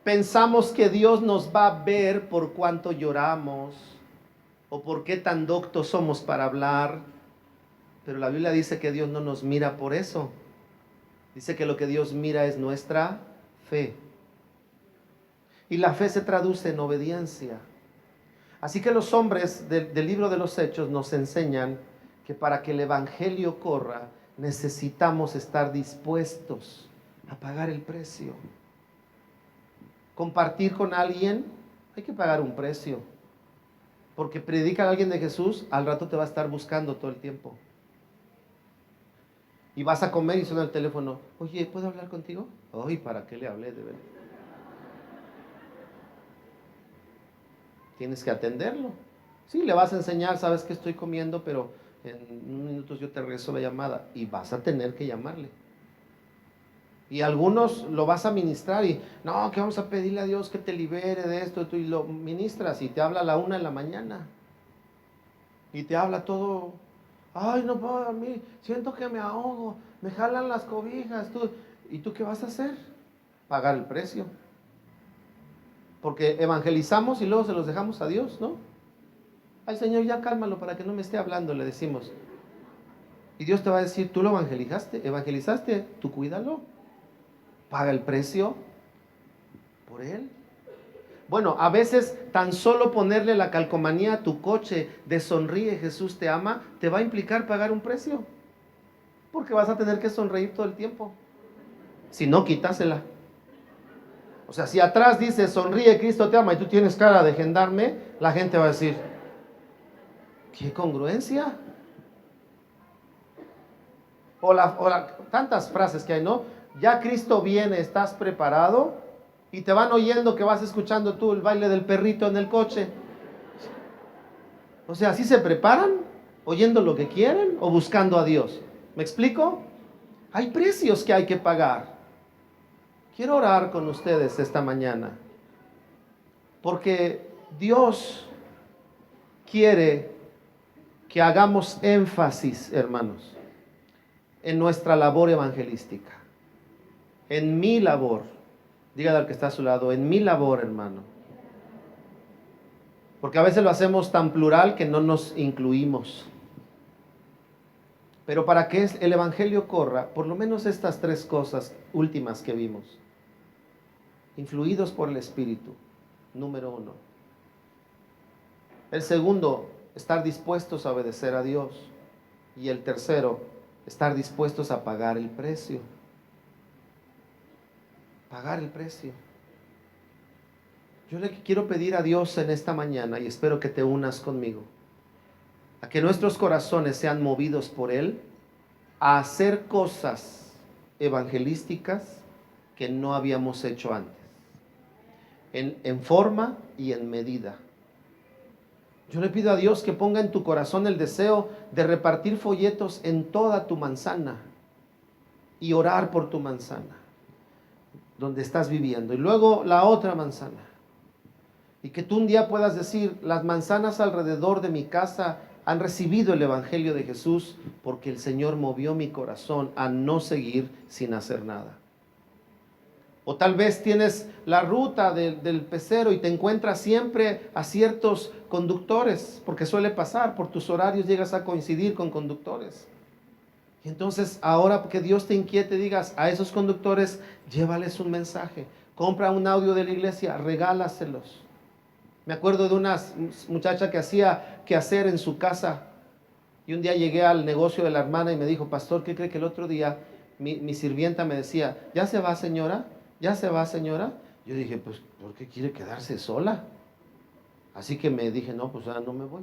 pensamos que Dios nos va a ver por cuánto lloramos o por qué tan doctos somos para hablar. Pero la Biblia dice que Dios no nos mira por eso. Dice que lo que Dios mira es nuestra fe. Y la fe se traduce en obediencia. Así que los hombres del libro de los Hechos nos enseñan que para que el evangelio corra, necesitamos estar dispuestos a pagar el precio. Compartir con alguien, hay que pagar un precio. Porque predicar a alguien de Jesús, al rato te va a estar buscando todo el tiempo. Y vas a comer y suena el teléfono. Oye, ¿puedo hablar contigo? Ay, ¿para qué le hablé de verdad? Tienes que atenderlo. Sí, le vas a enseñar, sabes que estoy comiendo, pero en unos minutos yo te regreso la llamada. Y vas a tener que llamarle. Y algunos lo vas a ministrar y, no, que vamos a pedirle a Dios que te libere de esto. Y lo ministras y te habla a la 1 de la mañana. Y te habla todo, ay, no puedo dormir, siento que me ahogo, me jalan las cobijas. ¿Y tú qué vas a hacer? Pagar el precio. Porque evangelizamos y luego se los dejamos a Dios, ¿no? Ay, Señor, ya cálmalo para que no me esté hablando, le decimos. Y Dios te va a decir, tú lo evangelizaste, tú cuídalo. Paga el precio por él. Bueno, a veces tan solo ponerle la calcomanía a tu coche de sonríe, Jesús te ama, te va a implicar pagar un precio. Porque vas a tener que sonreír todo el tiempo. Si no, quítasela. O sea, si atrás dice sonríe, Cristo te ama y tú tienes cara de gendarme, la gente va a decir, ¿qué congruencia? Tantas frases que hay, ¿no? Ya Cristo viene, ¿estás preparado? Y te van oyendo que vas escuchando tú el baile del perrito en el coche. O sea, ¿así se preparan? ¿Oyendo lo que quieren o buscando a Dios? ¿Me explico? Hay precios que hay que pagar. Quiero orar con ustedes esta mañana. Porque Dios quiere que hagamos énfasis, hermanos, en nuestra labor evangelística. En mi labor. Dígale al que está a su lado, en mi labor, hermano. Porque a veces lo hacemos tan plural que no nos incluimos. Pero para que el evangelio corra, por lo menos estas 3 cosas últimas que vimos. Influidos por el Espíritu, número 1. El segundo, estar dispuestos a obedecer a Dios. Y el tercero, estar dispuestos a pagar el precio. Pagar el precio. Yo le quiero pedir a Dios en esta mañana, y espero que te unas conmigo, a que nuestros corazones sean movidos por Él a hacer cosas evangelísticas que no habíamos hecho antes, en forma y en medida. Yo le pido a Dios que ponga en tu corazón el deseo de repartir folletos en toda tu manzana y orar por tu manzana, donde estás viviendo, y luego la otra manzana. Y que tú un día puedas decir, las manzanas alrededor de mi casa han recibido el Evangelio de Jesús porque el Señor movió mi corazón a no seguir sin hacer nada. O tal vez tienes la ruta del pecero y te encuentras siempre a ciertos conductores, porque suele pasar, por tus horarios llegas a coincidir con conductores. Y entonces ahora que Dios te inquiete, digas a esos conductores, llévales un mensaje, compra un audio de la iglesia, regálaselos. Me acuerdo de una muchacha que hacía quehacer en su casa, y un día llegué al negocio de la hermana y me dijo, pastor, ¿qué cree que el otro día mi sirvienta me decía, ¿ya se va, señora? ¿Ya se va, señora? Yo dije, pues, ¿por qué quiere quedarse sola? Así que me dije, no, pues ahora no me voy.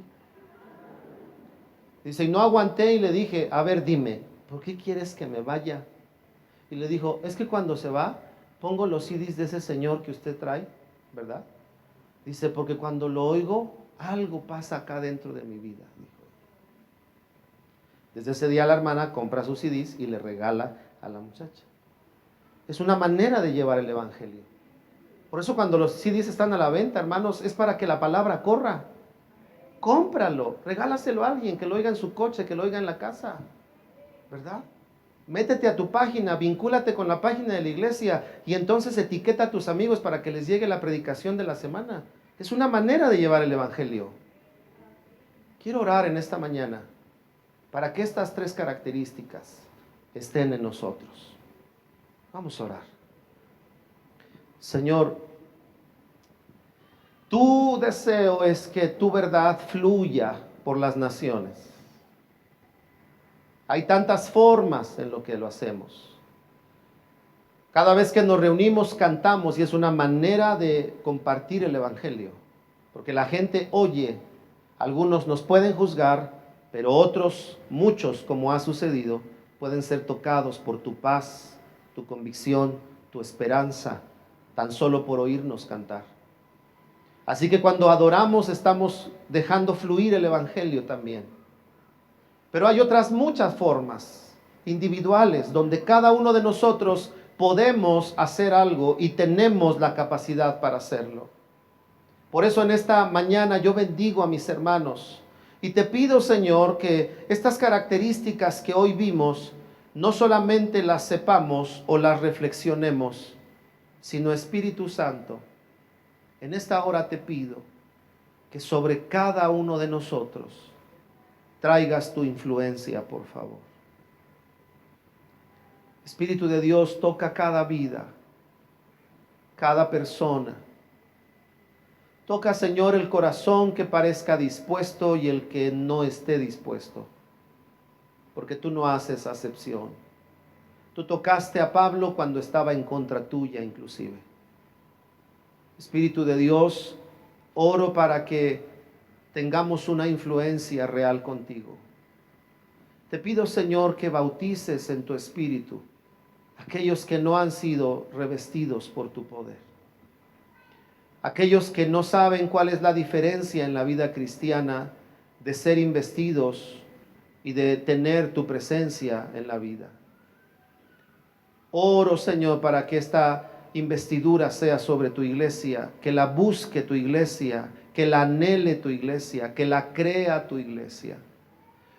Dice, y no aguanté y le dije, a ver, dime, ¿por qué quieres que me vaya? Y le dijo, es que cuando se va, pongo los CDs de ese señor que usted trae, ¿verdad? Dice, porque cuando lo oigo, algo pasa acá dentro de mi vida, dijo. Desde ese día la hermana compra sus CDs y le regala a la muchacha. Es una manera de llevar el evangelio. Por eso cuando los CDs están a la venta, hermanos, es para que la palabra corra. Cómpralo, regálaselo a alguien, que lo oiga en su coche, que lo oiga en la casa, ¿verdad? Métete a tu página, vincúlate con la página de la iglesia y entonces etiqueta a tus amigos para que les llegue la predicación de la semana. Es una manera de llevar el evangelio. Quiero orar en esta mañana para que estas tres características estén en nosotros. Vamos a orar. Señor, tu deseo es que tu verdad fluya por las naciones. Hay tantas formas en lo que lo hacemos. Cada vez que nos reunimos cantamos y es una manera de compartir el evangelio. Porque la gente oye, algunos nos pueden juzgar, pero otros, muchos, como ha sucedido, pueden ser tocados por tu paz, tu convicción, tu esperanza, tan solo por oírnos cantar. Así que cuando adoramos estamos dejando fluir el evangelio también. Pero hay otras muchas formas individuales donde cada uno de nosotros podemos hacer algo y tenemos la capacidad para hacerlo. Por eso en esta mañana yo bendigo a mis hermanos y te pido, Señor, que estas características que hoy vimos no solamente las sepamos o las reflexionemos, sino, Espíritu Santo, en esta hora te pido que sobre cada uno de nosotros traigas tu influencia, por favor. Espíritu de Dios, toca cada vida, cada persona. Toca, Señor, el corazón que parezca dispuesto y el que no esté dispuesto, porque tú no haces acepción. Tú tocaste a Pablo cuando estaba en contra tuya, inclusive. Espíritu de Dios, oro para que tengamos una influencia real contigo. Te pido, Señor, que bautices en tu Espíritu aquellos que no han sido revestidos por tu poder. Aquellos que no saben cuál es la diferencia en la vida cristiana de ser investidos y de tener tu presencia en la vida. Oro, Señor, para que esta investidura sea sobre tu iglesia, que la busque tu iglesia, que la anhele tu iglesia, que la crea tu iglesia.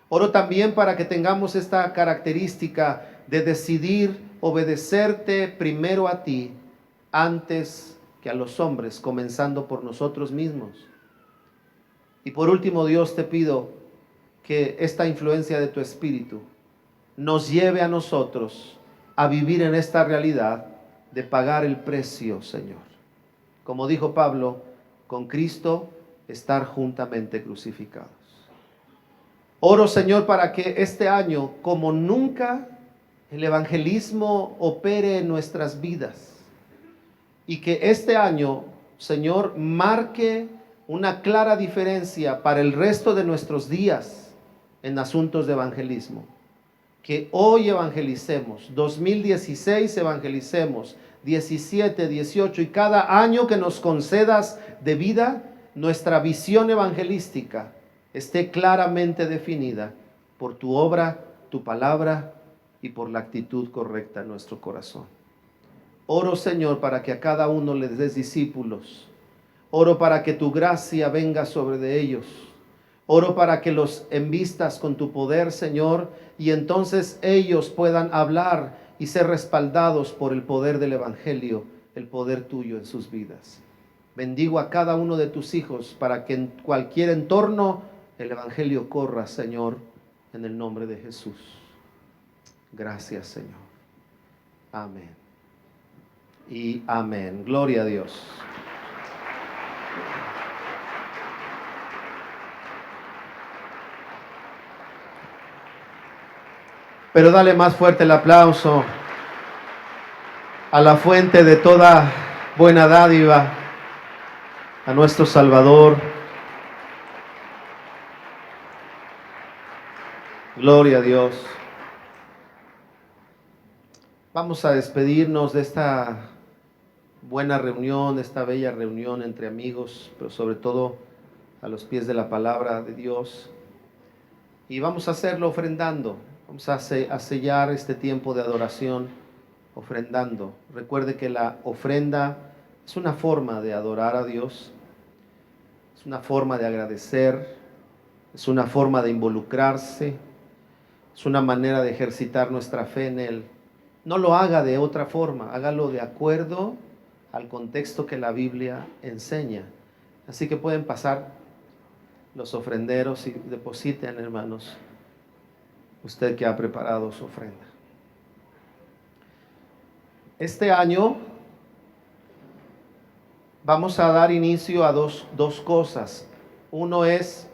Oro también para que tengamos esta característica de decidir obedecerte primero a ti, antes que a los hombres, comenzando por nosotros mismos. Y por último, Dios, te pido que esta influencia de tu Espíritu nos lleve a nosotros a vivir en esta realidad de pagar el precio, Señor. Como dijo Pablo, con Cristo estar juntamente crucificados. Oro, Señor, para que este año, como nunca, el evangelismo opere en nuestras vidas y que este año, Señor, marque una clara diferencia para el resto de nuestros días en asuntos de evangelismo. Que hoy evangelicemos, 2016 evangelicemos, 17, 18 y cada año que nos concedas de vida, nuestra visión evangelística esté claramente definida por tu obra, tu palabra y por la actitud correcta en nuestro corazón. Oro, Señor, para que a cada uno les des discípulos. Oro para que tu gracia venga sobre de ellos. Oro para que los envistas con tu poder, Señor, y entonces ellos puedan hablar y ser respaldados por el poder del Evangelio, el poder tuyo en sus vidas. Bendigo a cada uno de tus hijos para que en cualquier entorno el Evangelio corra, Señor, en el nombre de Jesús. Gracias, Señor. Amén. Y amén. Gloria a Dios. Pero dale más fuerte el aplauso a la fuente de toda buena dádiva, a nuestro Salvador. Gloria a Dios. Vamos a despedirnos de esta buena reunión, esta bella reunión entre amigos, pero sobre todo a los pies de la palabra de Dios. Y vamos a hacerlo ofrendando. Vamos a sellar este tiempo de adoración ofrendando. Recuerde que la ofrenda es una forma de adorar a Dios, es una forma de agradecer, es una forma de involucrarse, es una manera de ejercitar nuestra fe en Él. No lo haga de otra forma, hágalo de acuerdo al contexto que la Biblia enseña. Así que pueden pasar los ofrenderos y depositen, hermanos, usted que ha preparado su ofrenda. Este año vamos a dar inicio a dos cosas. Uno es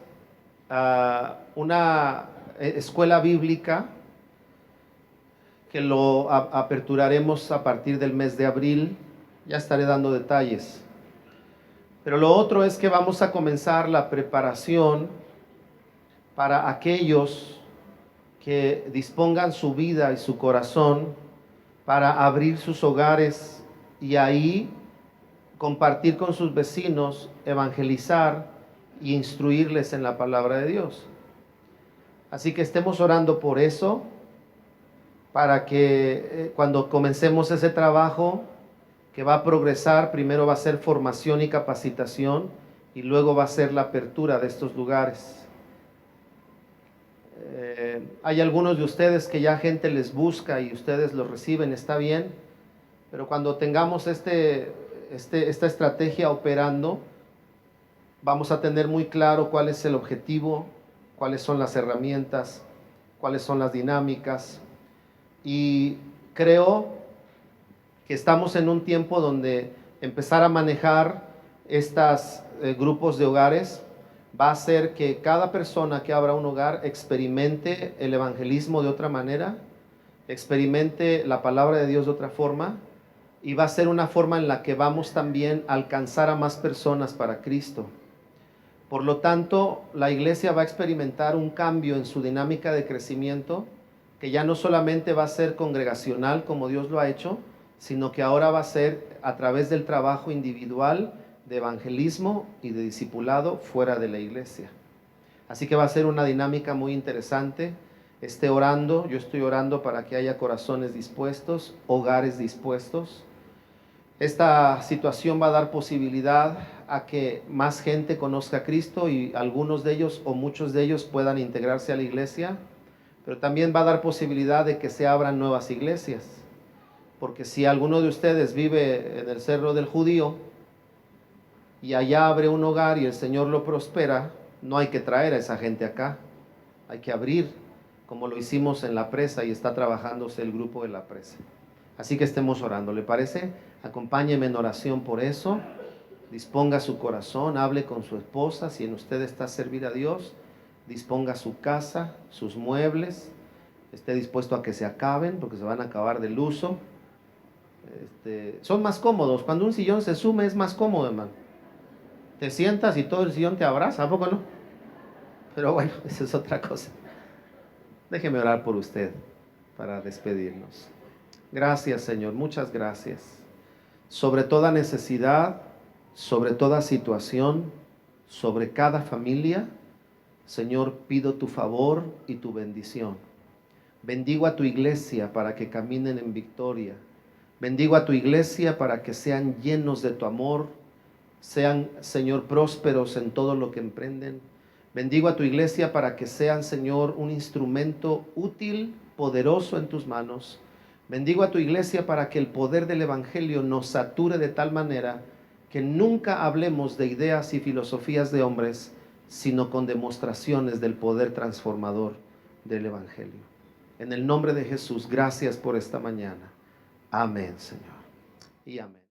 una escuela bíblica que lo aperturaremos a partir del mes de abril. Ya estaré dando detalles. Pero lo otro es que vamos a comenzar la preparación para aquellos que dispongan su vida y su corazón para abrir sus hogares y ahí compartir con sus vecinos, evangelizar e instruirles en la palabra de Dios. Así que estemos orando por eso, para que cuando comencemos ese trabajo que va a progresar, primero va a ser formación y capacitación y luego va a ser la apertura de estos lugares. Hay algunos de ustedes que ya gente les busca y ustedes los reciben, está bien, pero cuando tengamos esta estrategia operando, vamos a tener muy claro cuál es el objetivo, cuáles son las herramientas, cuáles son las dinámicas. Y creo que estamos en un tiempo donde empezar a manejar estos grupos de hogares va a hacer que cada persona que abra un hogar experimente el evangelismo de otra manera, experimente la palabra de Dios de otra forma, y va a ser una forma en la que vamos también a alcanzar a más personas para Cristo. Por lo tanto, la iglesia va a experimentar un cambio en su dinámica de crecimiento, que ya no solamente va a ser congregacional como Dios lo ha hecho, sino que ahora va a ser a través del trabajo individual de evangelismo y de discipulado fuera de la iglesia. Así que va a ser una dinámica muy interesante. Yo estoy orando para que haya corazones dispuestos, hogares dispuestos. Esta situación va a dar posibilidad a que más gente conozca a Cristo y algunos de ellos o muchos de ellos puedan integrarse a la iglesia, pero también va a dar posibilidad de que se abran nuevas iglesias. Porque si alguno de ustedes vive en el Cerro del Judío y allá abre un hogar y el Señor lo prospera, no hay que traer a esa gente acá, hay que abrir, como lo hicimos en La Presa y está trabajándose el grupo de La Presa. Así que estemos orando, ¿le parece? Acompáñeme en oración por eso. Disponga su corazón, hable con su esposa. Si en usted está servir a Dios, disponga su casa, sus muebles. Esté dispuesto a que se acaben, porque se van a acabar del uso. Son más cómodos. Cuando un sillón se sume es más cómodo, hermano. Te sientas y todo el sillón te abraza, ¿a poco no? Pero bueno, eso es otra cosa. Déjeme orar por usted para despedirnos. Gracias, Señor, muchas gracias. Sobre toda necesidad, sobre toda situación, sobre cada familia, Señor, pido tu favor y tu bendición. Bendigo a tu iglesia para que caminen en victoria. Bendigo a tu iglesia para que sean llenos de tu amor, sean, Señor, prósperos en todo lo que emprenden. Bendigo a tu iglesia para que sean, Señor, un instrumento útil, poderoso en tus manos. Bendigo a tu iglesia para que el poder del Evangelio nos sature de tal manera que nunca hablemos de ideas y filosofías de hombres, sino con demostraciones del poder transformador del Evangelio. En el nombre de Jesús, gracias por esta mañana. Amén, Señor. Y amén.